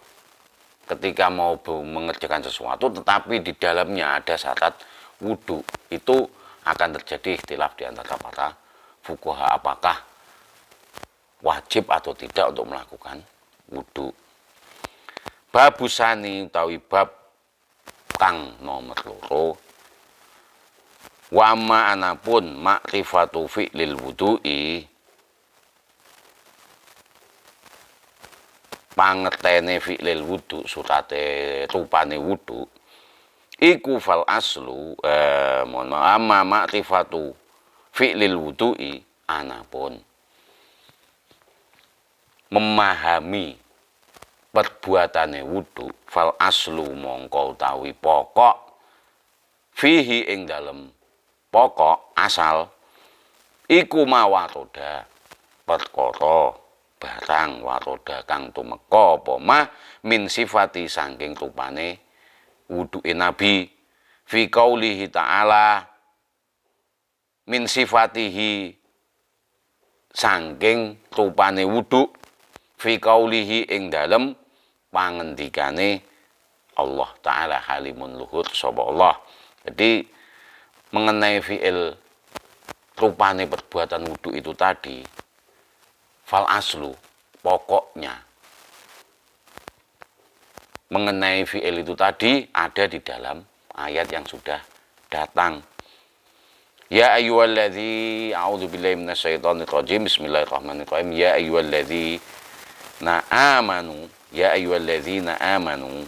Ketika mau mengerjakan sesuatu tetapi di dalamnya ada syarat wudhu, itu akan terjadi ikhtilaf di antara para fuqaha apakah wajib atau tidak untuk melakukan wudhu. Babusani utawi bab kang nomor loro, wa amma anapun makrifatu fi'lil wudu'i, pangertene fi'lil wudu, surate rupane wudu iku fal aslu amma makrifatu fi'lil wudu'i, anapun memahami perbuatane wudu, fal aslu mongko utawi pokok, fihi ing dalem pokok asal, iku mawaroda perkara barang waroda kang tumeka apa mah min sifati saking rupane wuduke Nabi, fi qaulihi ta'ala, min sifatihi saking rupane wudu, fi qaulihi ing dalem pangendikane Allah Ta'ala, halimun luhur sapa Allah. Jadi mengenai fi'il rupane perbuatan wudu itu tadi, fal aslu pokoknya mengenai fi'il itu tadi ada di dalam ayat yang sudah datang. Ya ayyuhalladzi a'udzubillahi minasyaitonirrajim, bismillahirrahmanirrahim. Ya ayyuhalladzina amanu, ya ayyuhalladzina amanu,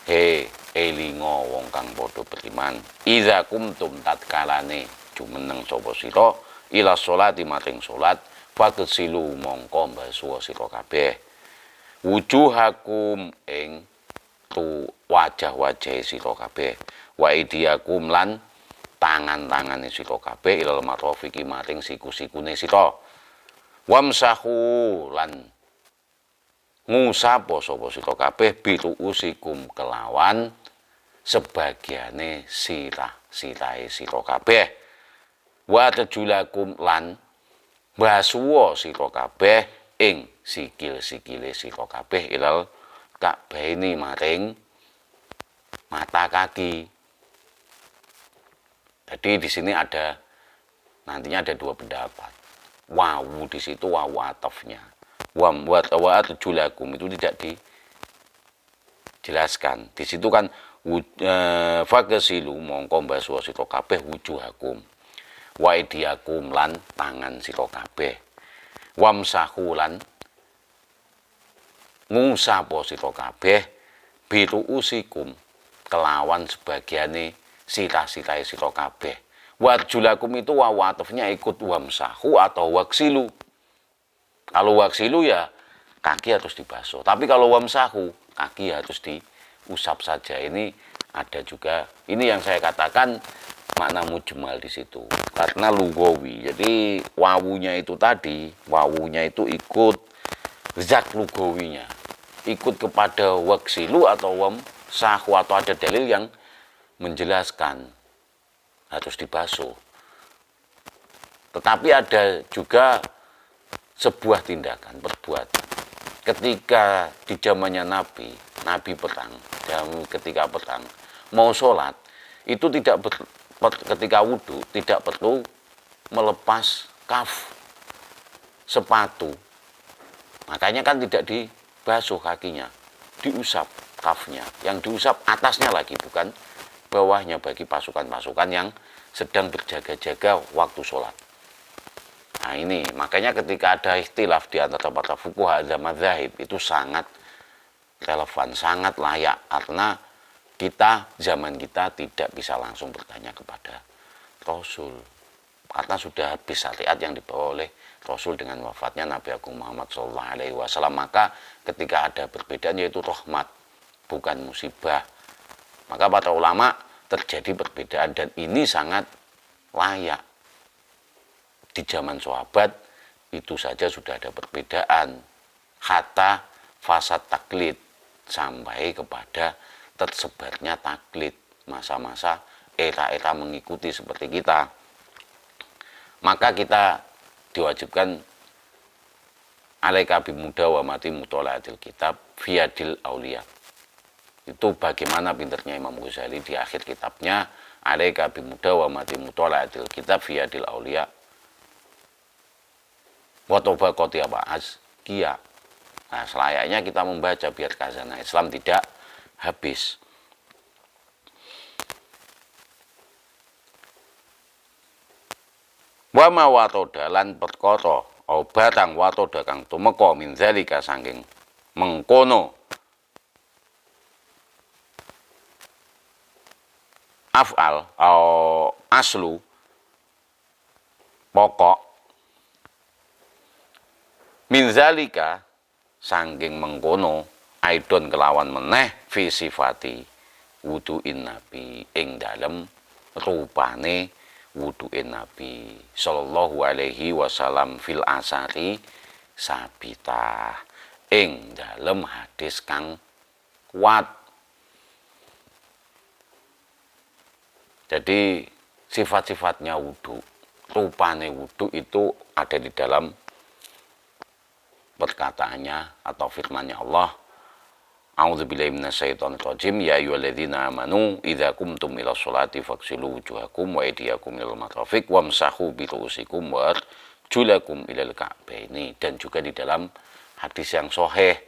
he elingo wong kang padha beriman, idza kumtum tatkalane jumeneng sapa sira ila sholati maring salat, fagsilu mongko mbasuh sira kabeh wujuhakum ing metu wajah-wajah sira kabeh, wa idiyakum lan tangan-tangane sira kabeh ilal marafiqi maring siku-sikune sira, wamsahu lan ngusapa sapa sira kabeh biruusikum kelawan sebagiane sirah-sirahe sira kabeh, wa tajulakum lan basuwa sira kabeh ing sikil-sikile sira kabeh ilal ka'baini maring mata kaki. Jadi di sini nantinya ada dua pendapat. Wawu di situ wawu atafnya. Wa tajulakum itu tidak dijelaskan. Di situ kan fagesilu mongko basuwa sira kabeh wujuhakum wa idiyakum lan tangan sira kabeh, wamsahu lan ngusapa sira kabeh biruusikum kelawan sebagiane sirah-sirahe sira kabeh. Warjulakum itu wawu atafnya ikut wamsahu atau waksilu. Kalau waksilu ya kaki harus dibasuh, tapi kalau wamsahu kaki harus diusap saja. Ini ada juga, ini yang saya katakan makna mujmal di situ karena lugawi. Jadi wawunya itu tadi, wawunya itu ikut zat lugawinya, ikut kepada waksilu atau wamsahu, atau ada dalil yang menjelaskan harus dibasuh. Tetapi ada juga sebuah tindakan, perbuatan. Ketika di zamannya Nabi perang, ketika perang mau sholat itu ketika wudhu tidak perlu melepas kaf sepatu, makanya kan tidak dibasuh kakinya, diusap kafnya, yang diusap atasnya lagi bukan bawahnya bagi pasukan-pasukan yang sedang berjaga-jaga waktu sholat. Nah ini makanya ketika ada ikhtilaf di antara para fuqaha dan madzhab itu sangat relevan, sangat layak, karena zaman kita tidak bisa langsung bertanya kepada Rasul karena sudah habis syariat yang dibawa oleh Rasul dengan wafatnya Nabi Agung Muhammad SAW. Maka ketika ada perbedaan yaitu rahmat, bukan musibah. Maka para ulama terjadi perbedaan dan ini sangat layak. Di zaman sahabat itu saja sudah ada perbedaan, hatta fasad taklid, sampai kepada tersebarnya taklid, masa-masa era-era mengikuti seperti kita. Maka kita diwajibkan alaika bimuda wa mati mutola'atil kitab fiyadil aulia. Itu bagaimana pinternya Imam Ghazali di akhir kitabnya, alaika bimuda wa mati mutola'atil kitab fiyadil aulia wa tobaqoti azkiya. Nah, selayaknya kita membaca biar khazanah Islam tidak habis. Wa ma watoda lan perkara batang watoda kang tumeka min zalika saking mengkono af'al au aslu pokok min zalika saking mengkono aidon kelawan meneh fi sifati wudu'in Nabi ing dalem rupane wudu'in Nabi sallallahu alaihi wasallam fil asari sabita ing dalem hadis kang kuat. Jadi sifat-sifatnya wudu, rupane wudu itu ada di dalam perkataannya atau firman-Nya Allah, a'udzubillahi minasyaitonir rajim, ya ayyuhalladzina amanu idza qumtum ilas sholati faghsilu wujuhakum wa aydiyakum ilal marafiq wamsahu bi ru'usikum wa arjulakum ilal ka'baini. Dan juga di dalam hadis yang sahih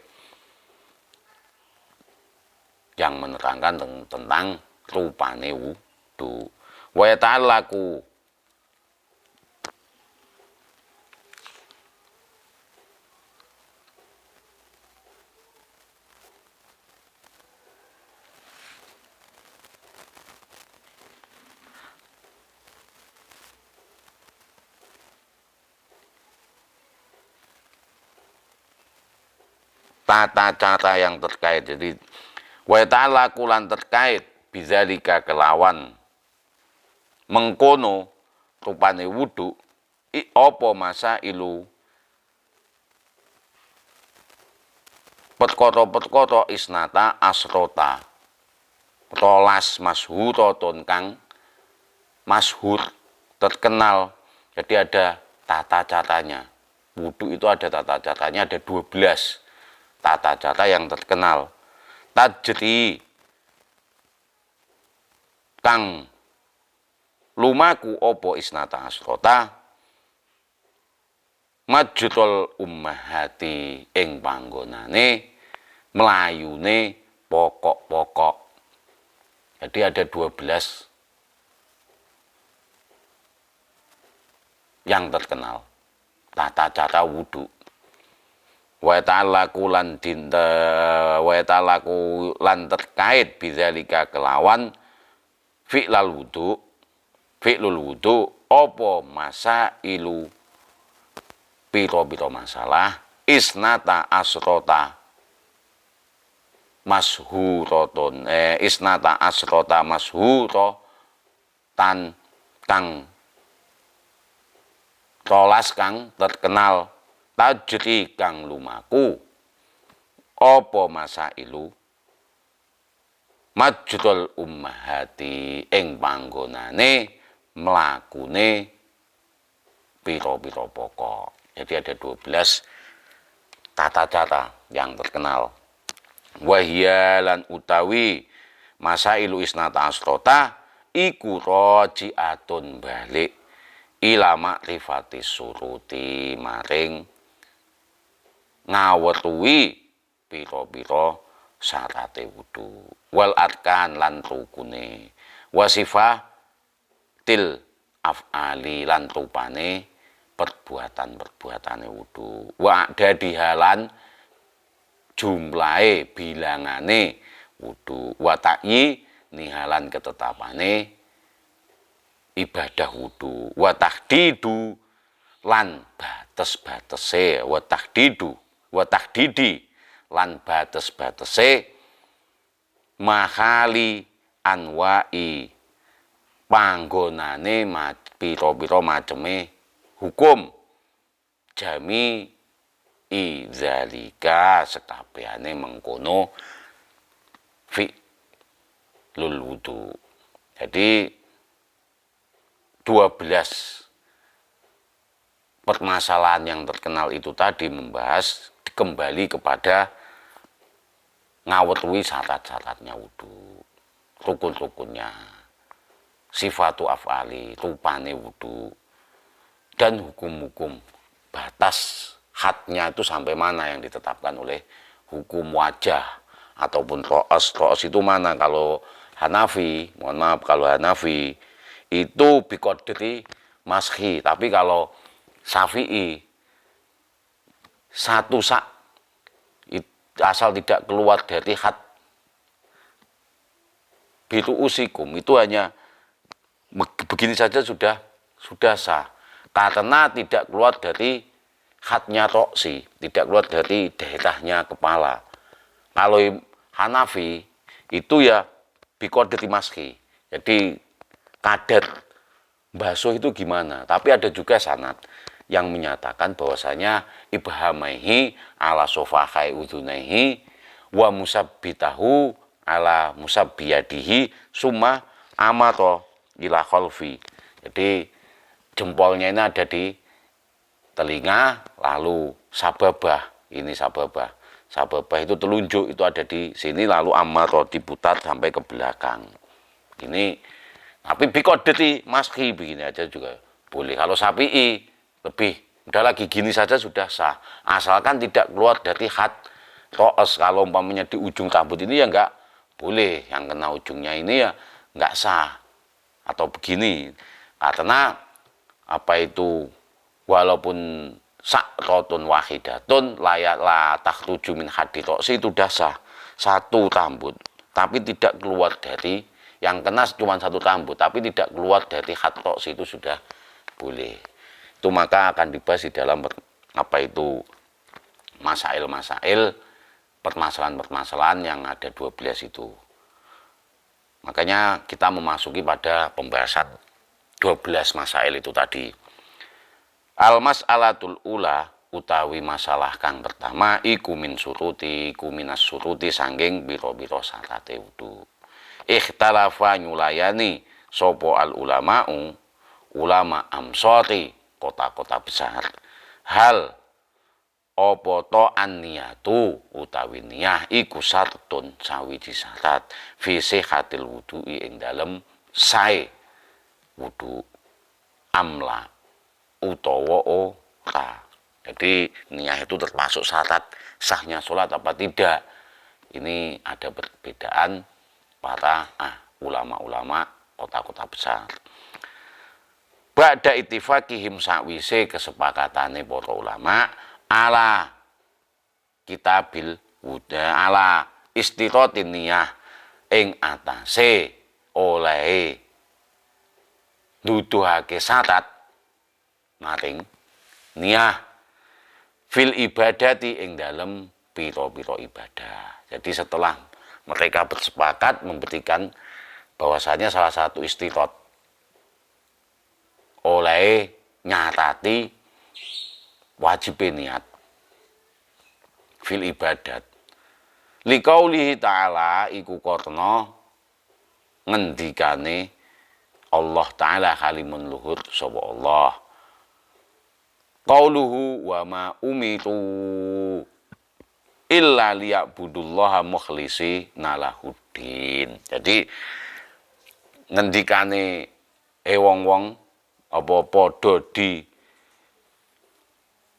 yang menerangkan tentang rupane wudu. Wa yata'allaku tata cara yang terkait. Jadi Wa ta'ala kulan terkait bidzalika kelawan mengkono rupane wudu apa masa ilu perkara-perkara isnata asrota rolas masyhuratun kang masyhur terkenal. Jadi ada tata caranya. Wudu itu ada tata caranya, ada 12 tata cara yang terkenal. Tajri kang lumaku opo isnata asrota majrul ummahati ing panggonane mlayune pokok-pokok. Jadi ada 12 yang terkenal tata cara wudu. Wa ta'alaku lan dinta wa ta'alaku lan terkait bidzalika kelawan fi'lul wudu apa masa ilu piro-piro masalah isnata asrota masyhuratun isnata asrota masyhuratan kang rolas kang terkenal. Tajri kang lumaku apa masa ilu majrul ummahati ing panggonane mlakune pira-pira pokok. Jadi ada 12 tata cara yang terkenal. Wahya lan utawi masa ilu isnata asrota iku raji'atun balik ila makrifati suruti maring ngawetui pira-pira syarate wudu wal arkan lan rukune wasifah til af'ali lan rupane perbuatan-perbuatane wudu wa dadihalan jumlahe bilangane wudu wa ta'yi nihalan ketetapane ibadah wudu wa tahdidu lan bates-batese wa tahdidu wa tahdidi lan bates-batese mahali anwa'i panggonane pira-pira maceme hukum jami idzalika sekabehane mengkono fi lul wudu. Jadi 12 permasalahan yang terkenal itu tadi membahas kembali kepada ngawetui syarat-syaratnya wudu, rukun-rukunnya, sifatu af'ali, rupane wudu, dan hukum-hukum batas hadnya itu sampai mana yang ditetapkan oleh hukum wajah ataupun ro'os. Ro'os itu mana? Kalau Hanafi, mohon maaf, kalau Hanafi itu biqadri mashi, tapi kalau Syafi'i satu sak asal tidak keluar dari had bitu usikum itu hanya begini saja sudah sah, karena tidak keluar dari hadnya toksi, tidak keluar dari daerahnya kepala. Kalau Hanafi itu ya biqadri mashi, jadi kadar basuh itu gimana. Tapi ada juga sanad yang menyatakan bahwasanya ibhamaihi ala sofahai udunaihi wa musabbitahu ala musabbiyadihi summa amato ila khalfi. Jadi jempolnya ini ada di telinga, lalu sababah, ini sababah itu telunjuk itu ada di sini, lalu amato diputar sampai ke belakang. Ini tapi biqadri mashi begini aja juga boleh. Kalau Syafi'i lebih, udah lagi gini saja sudah sah, asalkan tidak keluar dari had ro'os. Kalau umpamanya di ujung rambut ini ya enggak boleh, yang kena ujungnya ini ya enggak sah. Atau begini, karena apa itu, walaupun sakrotun wahidatun layak la takhruju min haddi ro'si itu sudah sah, satu rambut, tapi tidak keluar dari, yang kena cuma satu rambut, tapi tidak keluar dari had ro'si itu sudah boleh. Itu maka akan dibahas di dalam apa itu masail-masail permasalahan-permasalahan yang ada 12 itu. Makanya kita memasuki pada pembahasan 12 masail itu tadi. Al-mas'alatul ula utawi masalah kang pertama iku min suruti, iku minas suruti sangging biro-biro syarate wudu. Ikhtalafa nyulayani sopo al ulama'u ulama amsori kota-kota besar. Hal opo to an niyatu utawi niyah iku sartun sawiji syarat fi sihatil wudu'i ing dalem sae wudu amla utawa ora. Jadi niyah itu termasuk syarat sahnya sholat apa tidak. Ini ada perbedaan para ulama-ulama kota-kota besar. Ba'da ittifaqihim sakwise kesepakatane para ulama ala kitabil wudu ala istiratin niyah ing atase olehe nuduhake syarat maring niyah fil ibadati ing dalem piro-piro ibadah. Jadi setelah mereka bersepakat memberikan bahwasanya salah satu istiqot oleh nyatati wajib niat fil ibadat. Liqaulihi ta'ala iku karena ngendikane Allah Ta'ala halimun luhur sapa Allah. Qauluhu wa ma umitu illa liya'budullaha mukhlisi nalahuddin. Jadi ngendikane wong-wong apa padha di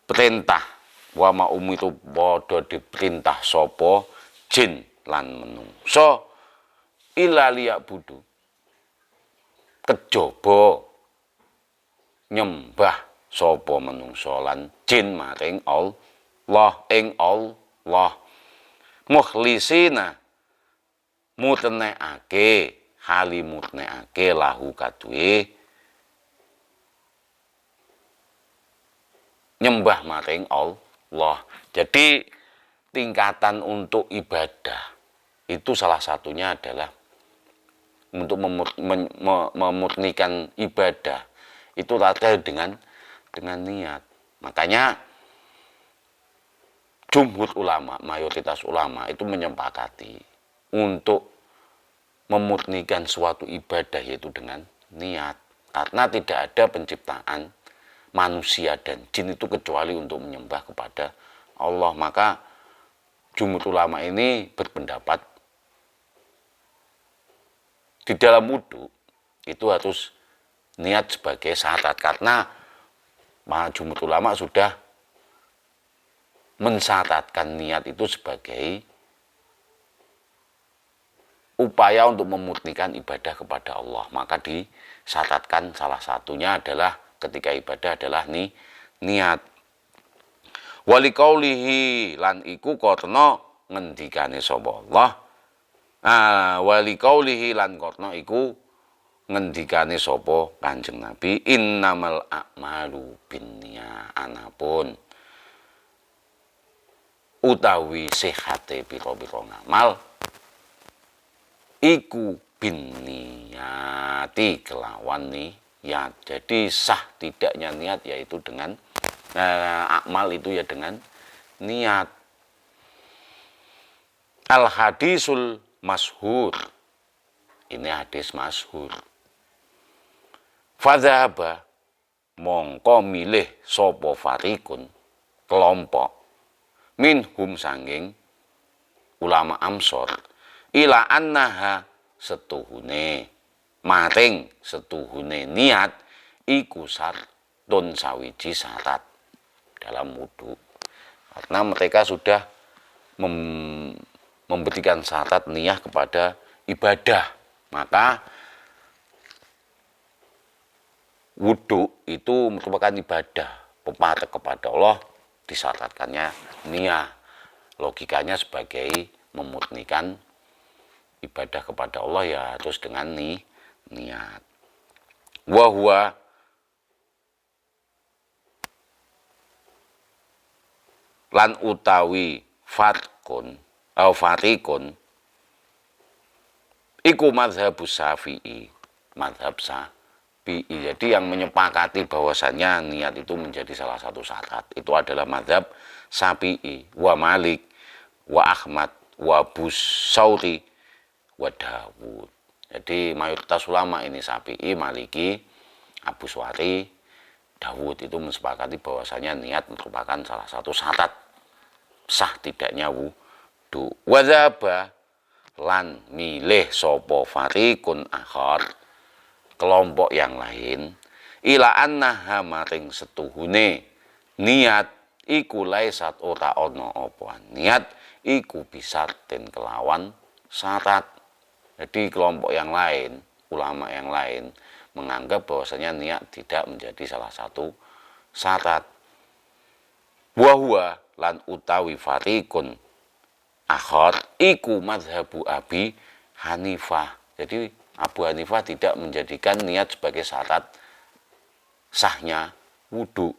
perintah wa ma umitu padha diperintah sapa jin lan menungso illa liya'budu kejaba nyembah sapa menungso lan jin maring Allah ing Allah mukhlisina mutneake halimutneake lahu kaduwe nyembah maring Allah. Jadi tingkatan untuk ibadah itu salah satunya adalah untuk memurnikan ibadah itu rata dengan niat. Makanya jumhur ulama, mayoritas ulama itu menyepakati untuk memurnikan suatu ibadah yaitu dengan niat. Karena tidak ada penciptaan manusia dan jin itu kecuali untuk menyembah kepada Allah. Maka jumhur ulama ini berpendapat di dalam wudu itu harus niat sebagai syarat, karena jumhur ulama sudah mensyaratkan niat itu sebagai upaya untuk memurnikan ibadah kepada Allah. Maka disyaratkan salah satunya adalah ketika ibadah adalah niat. Waliqaulihi lan iku karena ngendikane sapa Allah. Waliqaulihi lan karena iku ngendikane sapa Kanjeng Nabi, innamal a'malu binniyat, anapun utawi sehate pira-pira ngamal iku binniyati kelawan niat. Jadi sah tidaknya niat yaitu dengan akmal itu ya dengan niat. Al hadisul masyhur, ini hadis masyhur. Fadzahaba mongko milih sapa farikun kelompok minhum sanging ulama Amsor ila annaha setuhune maring setuhune niat iku sartun sawiji syarat dalam wudu. Karena mereka sudah memberikan syarat niyah kepada ibadah, maka wudu itu merupakan ibadah pepatek kepada Allah, disyaratkannya niyah. Logikanya sebagai memurnikan ibadah kepada Allah ya harus dengan niat. Wa lan utawi fatkun au fatikun iku mazhabus Syafi'i, mazhab Syafi'i. Jadi yang menyepakati bahwasannya niat itu menjadi salah satu syarat itu adalah mazhab Syafi'i, wa Malik, wa Ahmad, wa Busauti, wa Dawud. Jadi mayoritas ulama ini Syafi'i, Maliki, Abu Suwari, Dawud itu mensepakati bahwasanya niat merupakan salah satu syarat sah tidaknya wudu. Wadzaba lan milih sopo farikun akhar kelompok yang lain ila annaha maring setuhune niat iku laisat ora ono apa niat iku bisa den kelawan syarat. Jadi kelompok yang lain, ulama yang lain menganggap bahwasanya niat tidak menjadi salah satu syarat. Wahwa lan utawi farikun akhar iku mazhabu Abi Hanifah. Jadi Abu Hanifah tidak menjadikan niat sebagai syarat sahnya wudu.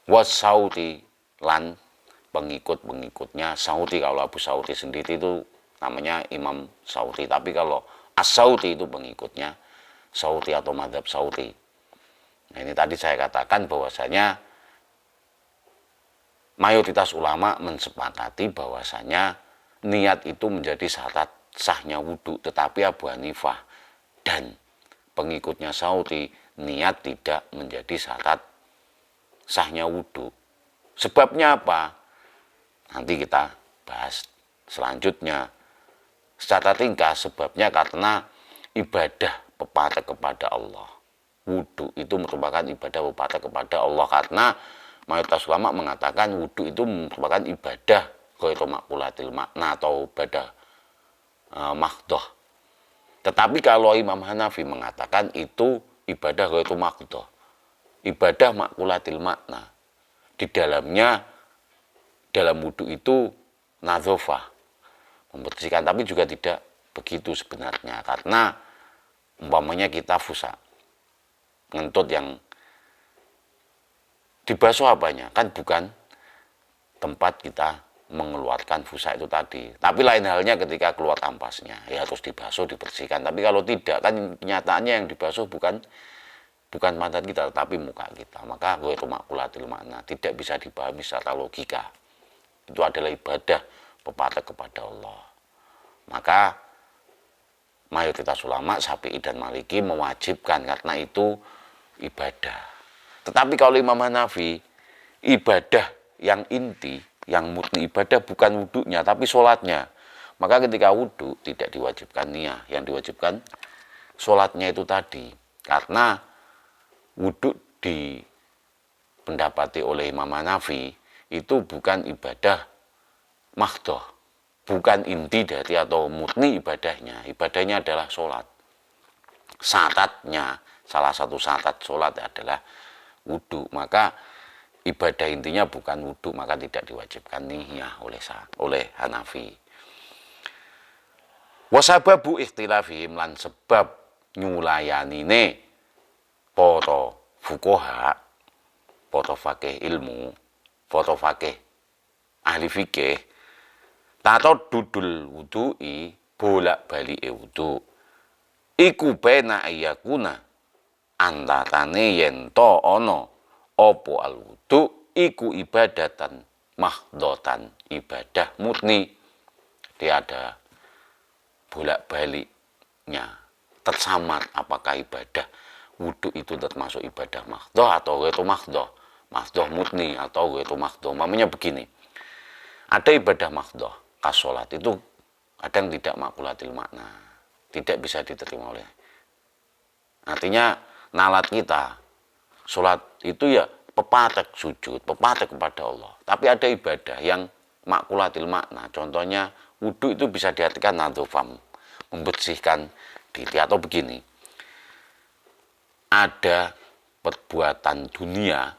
Wasauti lan pengikut-pengikutnya Sauti. Kalau Abu Sauti sendiri itu namanya Imam Sauti, tapi kalau As-Sauti itu pengikutnya Sauti atau mazhab Sauti. Nah, ini tadi saya katakan bahwasanya mayoritas ulama mensepakati bahwasanya niat itu menjadi syarat sahnya wudhu, tetapi Abu Hanifah dan pengikutnya Sauti niat tidak menjadi syarat sahnya wudhu. Sebabnya apa? Nanti kita bahas selanjutnya secara ringkas. Sebabnya karena ibadah pepatek kepada Allah. Wudhu itu merupakan ibadah pepatek kepada Allah karena mayoritas ulama mengatakan wudhu itu merupakan ibadah ghairu maqulatil makna atau ibadah mahdhah. Tetapi kalau Imam Hanafi mengatakan itu ibadah ghairu mahdhah, ibadah maqulatil makna. Di dalamnya, dalam wudhu itu nadzofah, membersihkan, tapi juga tidak begitu sebenarnya karena umpamanya kita fusa ngentut yang dibasuh apanya, kan bukan tempat kita mengeluarkan fusa itu tadi. Tapi lain halnya ketika keluar ampasnya, ya harus dibasuh, dibersihkan. Tapi kalau tidak, kan kenyataannya yang dibasuh bukan pantat kita, tapi muka kita. Maka ghairu maqulatil makna tidak bisa dipahami secara logika. Itu adalah ibadah pepatek kepada Allah. Maka mayoritas ulama Syafi'i dan Maliki mewajibkan karena itu ibadah. Tetapi kalau Imam Hanafi, ibadah yang inti, yang murni ibadah bukan wudhunya tapi sholatnya. Maka ketika wudhu tidak diwajibkan niat, yang diwajibkan sholatnya itu tadi. Karena wudhu dipendapati oleh Imam Hanafi itu bukan ibadah mahdhah, bukan inti dari atau murni ibadahnya. Ibadahnya adalah sholat. Syaratnya, salah satu syarat sholat adalah wudhu. Maka ibadah intinya bukan wudhu, maka tidak diwajibkan niyah oleh Hanafi. Wasababu ikhtilafihim lan sebab nyulayanine para fuqaha, para fakih ilmu, para fakih ahli fikih, tato dudul wudu'i bolak-balike wudu iku bena ayakuna antarane yen to ana apa al wudu iku ibadatan mahdhatan, ibadah murni. Jadi ada bolak-baliknya, tersamar apakah ibadah wudu itu termasuk ibadah mahdhah atau ghairu mahdhah, mahdhah murni atau ghairu mahdhah. Mamanya begini, ada ibadah mahdhah kas sholat itu ada yang tidak maqulatil makna, tidak bisa diterima oleh. Artinya nalat kita sholat itu ya pepatek sujud, pepatek kepada Allah. Tapi ada ibadah yang maqulatil makna, contohnya wudhu itu bisa diartikan nadzofam, membersihkan diri. Atau begini, ada perbuatan dunia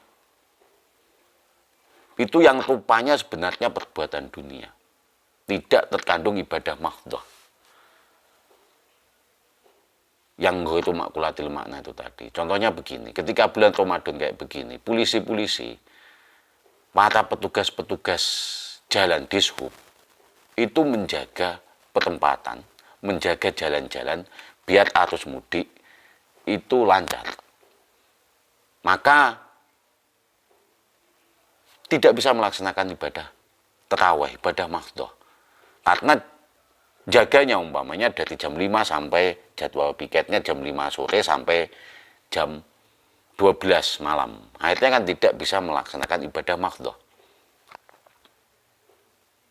itu yang rupanya sebenarnya perbuatan dunia, tidak terkandung ibadah mahdhah, yang itu maqulatil makna itu tadi. Contohnya begini, ketika bulan Ramadan kayak begini, polisi-polisi, para petugas-petugas jalan dishub itu menjaga perempatan, menjaga jalan-jalan biar arus mudik itu lancar. Maka tidak bisa melaksanakan ibadah tarawih, ibadah mahdhah. Karena jaganya umpamanya dari jam 5 sampai jadwal piketnya jam 5 sore sampai jam 12 malam. Akhirnya kan tidak bisa melaksanakan ibadah mahdhah.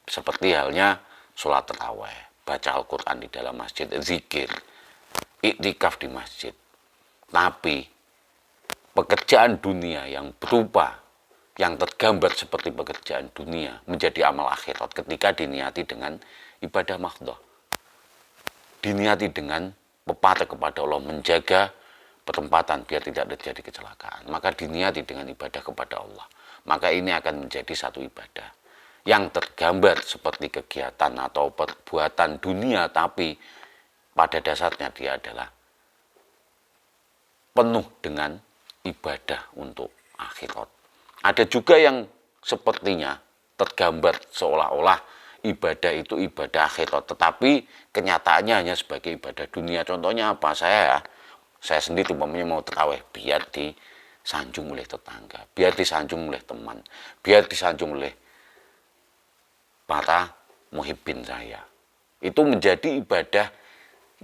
Seperti halnya sholat tarawih, baca Al-Quran di dalam masjid, zikir, iktikaf di masjid. Tapi pekerjaan dunia yang berupa, yang tergambar seperti pekerjaan dunia menjadi amal akhirat ketika diniati dengan ibadah mahdhah. Diniati dengan pepatah kepada Allah, menjaga perempatan biar tidak terjadi kecelakaan. Maka diniati dengan ibadah kepada Allah. Maka ini akan menjadi satu ibadah yang tergambar seperti kegiatan atau perbuatan dunia, tapi pada dasarnya dia adalah penuh dengan ibadah untuk akhirat. Ada juga yang sepertinya tergambar seolah-olah ibadah itu ibadah akhirat, tetapi kenyataannya hanya sebagai ibadah dunia. Contohnya apa? Saya sendiri umpamanya mau tarawih biar disanjung oleh tetangga, biar disanjung oleh teman, biar disanjung oleh para muhibbin saya. Itu menjadi ibadah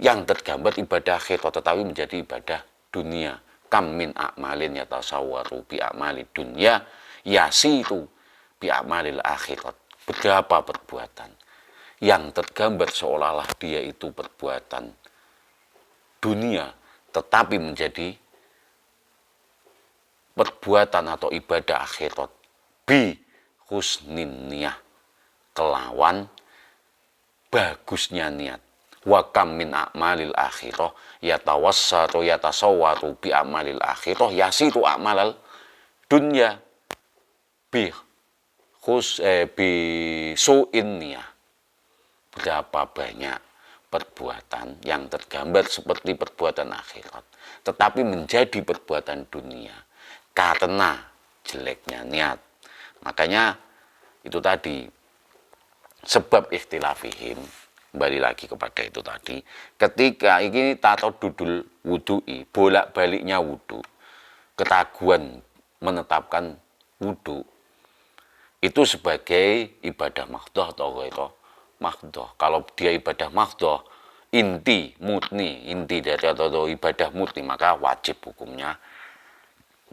yang tergambar ibadah akhirat, tetapi menjadi ibadah dunia. Kam min a'malin yatasawwaru bi a'mali dunya yasitu bi a'malil akhirat. Berapa perbuatan yang tergambar seolah-olah dia itu perbuatan dunia, tetapi menjadi perbuatan atau ibadah akhirat bi husnin niyah, kelawan bagusnya niat. Wa kam min a'malil akhirah yatawassaru yatasawwaru bi a'malil akhirah yasiru a'malal dunya bi su'in niyah. Berapa banyak perbuatan yang tergambar seperti perbuatan akhirat, tetapi menjadi perbuatan dunia karena jeleknya niat. Makanya itu tadi sebab ikhtilafihim, kembali lagi kepada itu tadi, ketika ini tato dudul wudu'i, bolak-baliknya wudu, keraguan menetapkan wudu itu sebagai ibadah mahdhah atau ghairu mahdhah. Kalau dia ibadah mahdhah, inti dari atau ibadah murni, maka wajib hukumnya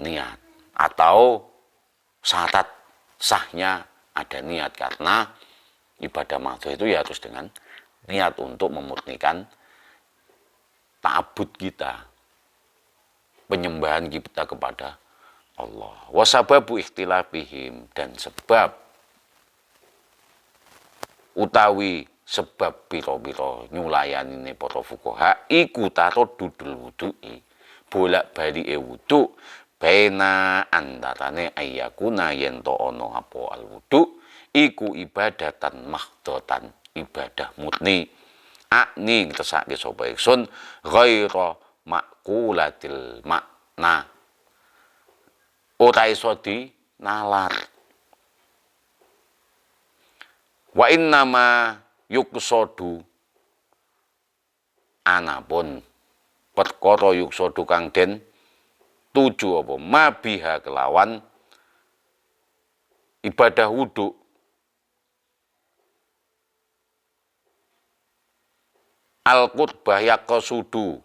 niat, atau syarat sahnya ada niat, karena ibadah mahdhah itu ya harus dengan niat untuk memurnikan ta'abbud kita, penyembahan kita kepada Allah. Wasababu ikhtilafihim, dan sebab utawi sebab piro-piro nyulayanine para fuqaha iku taradudul wudu'i, bolak-balike wudu, baina antarane ayyakuna yen to ana apa al wudu iku ibadatan mahdhatan, ibadah murni. Akni ngetesake sapa ingsun ghaira maqulatil makna, ora iso dinalar. Wa innama yuqsadu, anapun perkara yuqsadu kang den tuju apa mabiha kelawan ibadah wudu, al-qutbah yaqsudu,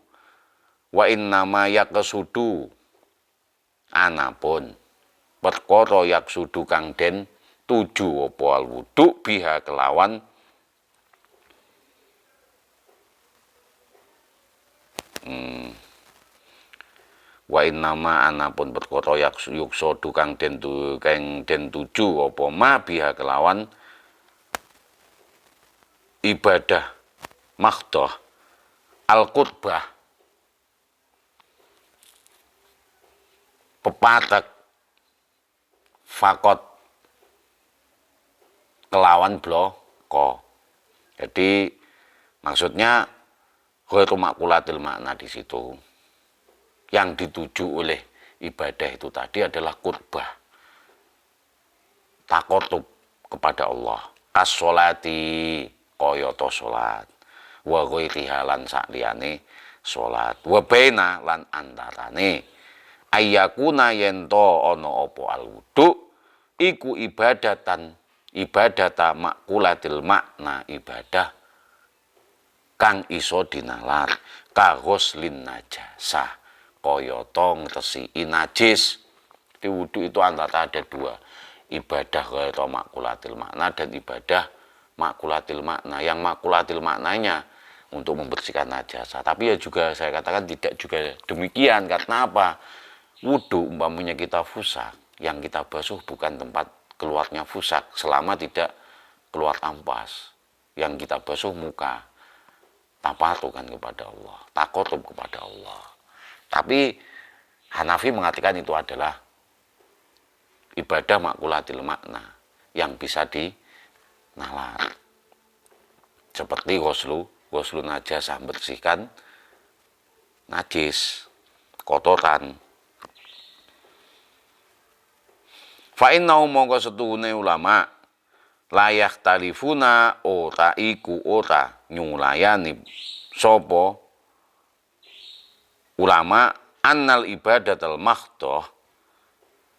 wa innama yaqsudu, anapun perkara yaksudu kang den tuju apa al wudu biha kelawan wa innama, anapun perkara yaksudu kang den tuju apa ma biha kelawan ibadah mahdhah al qutbah, pepatek fakot kelawan bloko. Jadi maksudnya ghairu maqulatil makna di situ. Yang dituju oleh ibadah itu tadi adalah qurbah, takotup kepada Allah. As-sholati kaya ta salat, wa ghairiha lan sakliyane salat, wa baina lan antarane ayyakuna yen to ana apa al-wudu iku ibadata makulatil makna ibadah kang iso dinalar ka ghuslin najasah kaya to ngresiki najis. Di wudu itu antara ada dua, ibadah ghairah makulatil makna dan ibadah makulatil makna. Yang makulatil maknanya untuk membersihkan najasa, tapi ya juga saya katakan tidak juga demikian. Karena apa? Wudu umpamanya kita fusak, yang kita basuh bukan tempat keluarnya fusak selama tidak keluar ampas. Yang kita basuh muka, tapatukan kepada Allah, takotub kepada Allah. Tapi Hanafi mengatakan itu adalah ibadah makulatil makna yang bisa dinalar, seperti ghuslu najasah, bersihkan najis, kotoran. Fa innahu mongko setuhune ulama layak talifuna ora iku ora nyulayani sapa ulama annal ibadatul mahdhah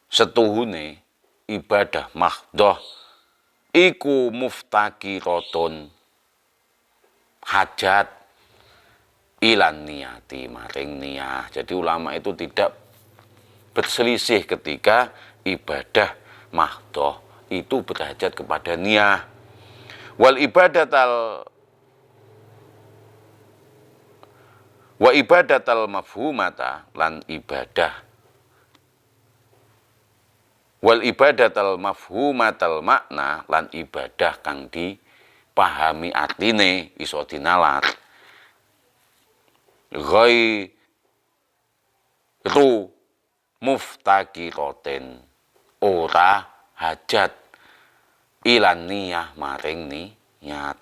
setuhune ibadah mahdhah iku muftaqiratun hajat ilan niyati maring niyah. Jadi ulama itu tidak berselisih ketika ibadah mahdhah itu berhajat kepada niyah. Wal ibadatal mafhumata lan ibadah wal ibadatal mafhumatal makna lan ibadah kang dipahami artine iso dinalar ghai itu muftaqiratin ora hajat ilan niyah maring niat.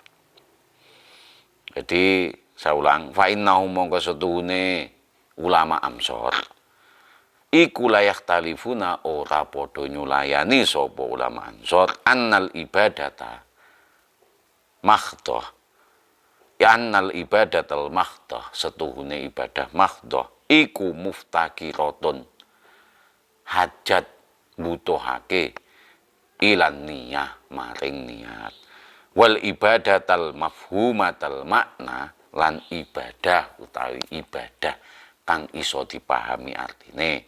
Jadi saya ulang, fa innahu mongko setuhune ulama amsor iku layak talifuna ora padha nyulayani sapa ulama ansor annal ibadata mahdhah ya annal ibadatal mahdhah setuhune ibadah mahdhah iku muftaqiratun hajat butuhake ilan niyah maring niat wal ibadatal mafhumatal makna lan ibadah utawi ibadah kang iso dipahami artine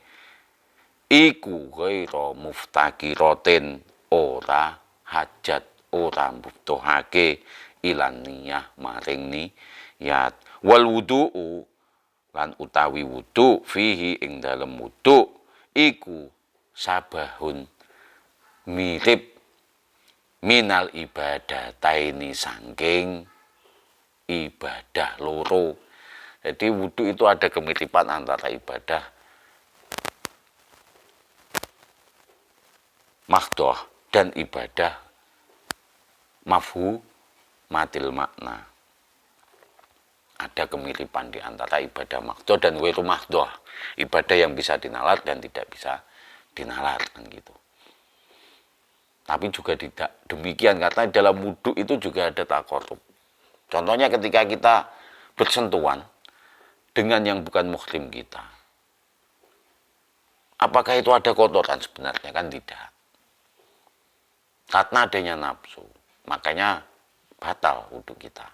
iku ghaira muftaqiratin ora hajat ora mbutuhake ilan niyah maring niyat wal wudu'u lan utawi wudu fihi ing dalem wudu iku sabahun mirip minal ibadataini sangking ibadah loro. Jadi wudu itu ada kemiripan antara ibadah mahdhah dan ibadah mafhumatil makna. Ada kemiripan di antara ibadah mahdhah dan ghairu mahdhah, ibadah yang bisa dinalar dan tidak bisa dinalar kan gitu. Tapi juga tidak demikian karena dalam wudu itu juga ada taqarrub. Contohnya ketika kita bersentuhan dengan yang bukan muhrim kita, apakah itu ada kotoran? Sebenarnya kan tidak. Karena adanya nafsu, makanya batal wudu kita.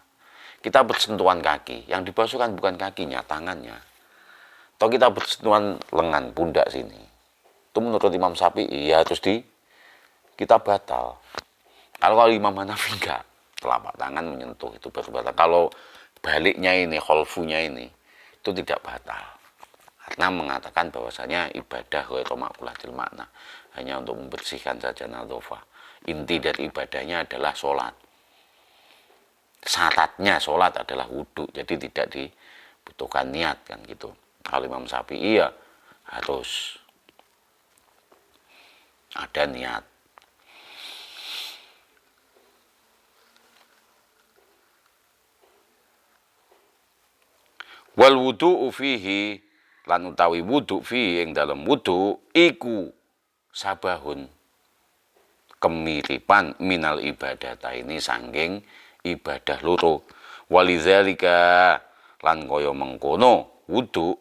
Kita bersentuhan kaki, yang dibasuh kan bukan kakinya, tangannya. Atau kita bersentuhan lengan, pundak sini. Itu menurut Imam Syafi'i, ya harus kita batal. Kalau Imam Hanafi enggak, telapak tangan menyentuh itu baru batal. Kalau baliknya ini, kholfunya ini, itu tidak batal. Karena mengatakan bahwasanya ibadah ghairu makulatil makna, hanya untuk membersihkan saja nadhofah. Inti dari ibadahnya adalah sholat. Syaratnya sholat adalah wudhu, jadi tidak dibutuhkan niat kan gitu. Kalau Imam Syafi'i ya harus ada niat. Wal wudu'u fihi lan utawi wudu fihi ing dalam wudu iku sabahun kemiripan minal ibadata ini sangging ibadah loro. Walidzalika lan kaya mengkono wudu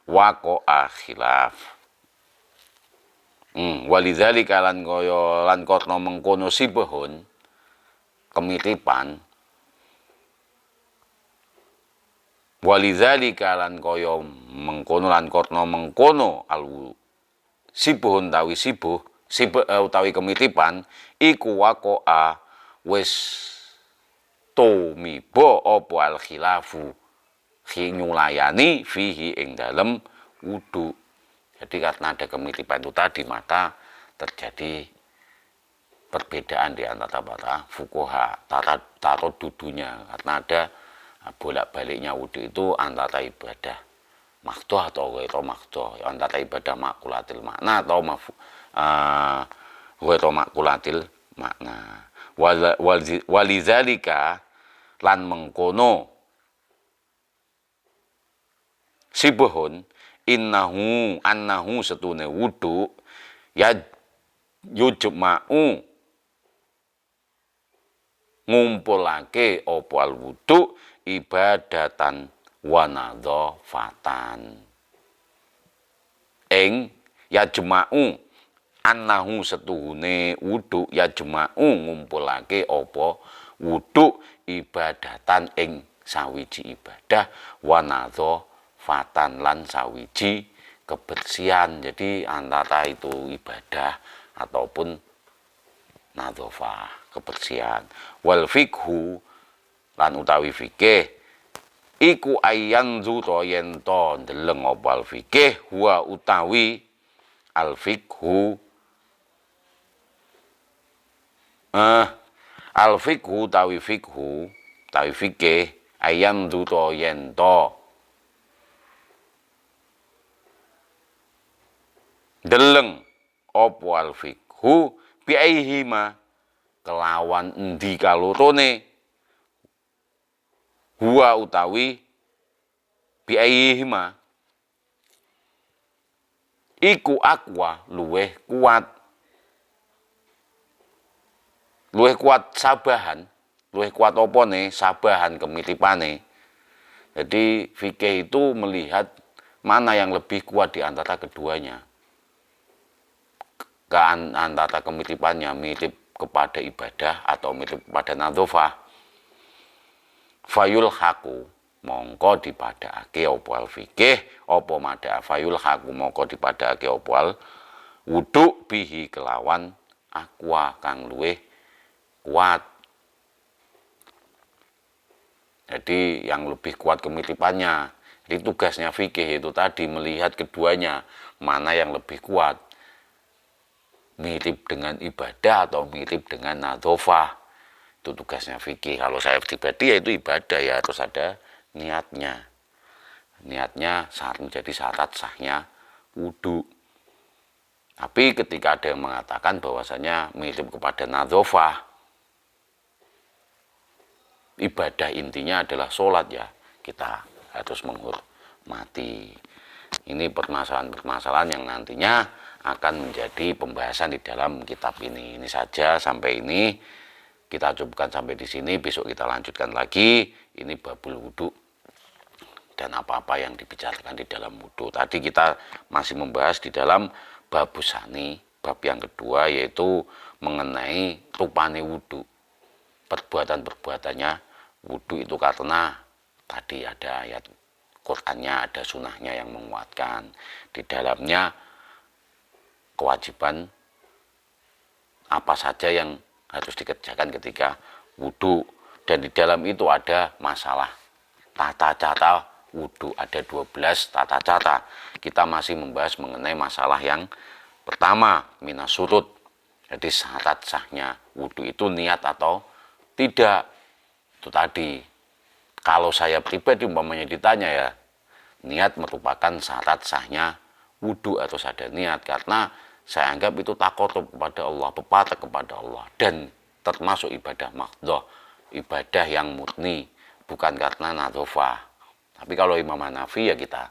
waqa'a khilaf. Walidzalika lan karena mengkono sibahun kemiripan. Walidzalika lan kaya mengkono lan karena mengkono sibahun tawi utawi kemiripan iku waqa'a wis tumiba apa al khilafu nyulayani fihi ing dalem wudu. Jadi karena ada kemiripan itu tadi, maka terjadi perbedaan di antara fuqaha tata dudunya, karena ada bolak-baliknya wudu itu antara ibadah makdoh atau ghairu makdoh, antara ibadah makulatil makna atau ghairu makulatil makna. Walizalika lan mengkono sibahun annahu setune wudu ya yujma'u ngumpulake apa al wudu ibadatan wa nadhafatan. Ing yajma'u annahu setune wudu yajma'u ngumpulake apa wudu ibadatan ing sawiji ibadah wa nadhafatan lan sawiji kebersihan. Jadi antara itu ibadah ataupun nadhafah, kebersihan. Wal fikhu lan utawi fikih iku ayyan zuto yen to ndeleng apa al fikih wa utawi al fikhu al fikhu tawi fikih ayyan zuto yen to deleng apa al fikhu biaihima kelawan endi kalorone huwa utawi biaihima iku akwa luweh kuat sabahan, luweh kuat opone sabahan kemitipane. Jadi fikih itu melihat mana yang lebih kuat di antara keduanya. Antara kemiripannya mirip kepada ibadah atau mirip kepada nadhafah. Fayul haku mongko dipadakake apa al fikih apa mada fayul haku mongko dipadakake apa al wudu bihi kelawan akwa kang luweh kuat. Jadi yang lebih kuat kemiripannya. Jadi tugasnya fikih itu tadi melihat keduanya mana yang lebih kuat, mirip dengan ibadah atau mirip dengan nadhafah. Itu tugasnya fikih. Kalau saya pribadi ya itu ibadah ya, terus ada niatnya menjadi syarat sahnya wudu. Tapi ketika ada yang mengatakan bahwasanya mirip kepada nadhafah, ibadah intinya adalah sholat ya, kita harus menghormati. Ini permasalahan-permasalahan yang nantinya akan menjadi pembahasan di dalam kitab ini. Ini saja sampai ini kita cukupkan sampai di sini. Besok kita lanjutkan lagi. Ini babul wudu dan apa-apa yang dibicarakan di dalam wudu. Tadi kita masih membahas di dalam babusani, bab yang kedua, yaitu mengenai rupane wudu, perbuatan-perbuatannya wudu itu, karena tadi ada ayat Qur'annya, ada sunnahnya yang menguatkan. Di dalamnya kewajiban apa saja yang harus dikerjakan ketika wudu, dan di dalam itu ada masalah tata cara wudu, ada 12 tata cara. Kita masih membahas mengenai masalah yang pertama, minas surut. Jadi syarat sahnya wudu itu niat atau tidak. Itu tadi, kalau saya pribadi umpamanya ditanya ya, niat merupakan syarat sahnya wudu atau ada niat, karena saya anggap itu takotob kepada Allah, pepatah kepada Allah, dan termasuk ibadah makdoh, ibadah yang murni, bukan karena nadhafah. Tapi kalau Imam Hanafi ya kita,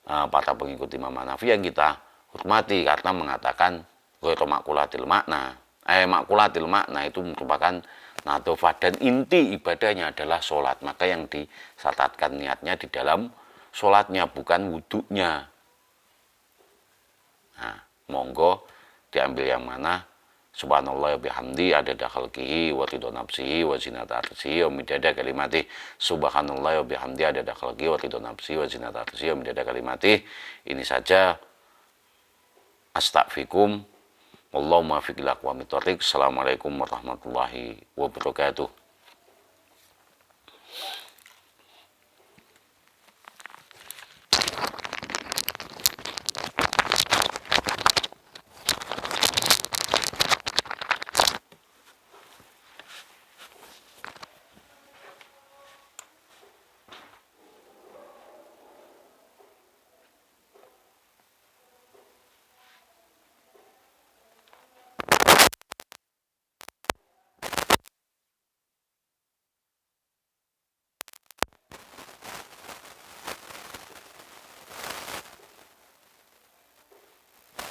para pengikut Imam Hanafi yang kita hormati, karena mengatakan ghairu makulatil makna. Makulatil makna itu merupakan nadofah dan inti ibadahnya adalah sholat. Maka yang dicatatkan niatnya di dalam sholatnya, bukan wudhunya. Nah, monggo diambil yang mana. Subhanallah wa bihamdi adada khalqihi wa ridha nafsihi wa zinata arsyihi wa midada kalimatihi. Subhanallah wa bihamdi adada khalqihi wa ridha nafsihi wa zinata arsyihi wa midada kalimatihi. Ini saja. Astaghfirukum. Wallahu muwaffiq ila aqwamit thoriq. Assalamualaikum warahmatullahi wabarakatuh.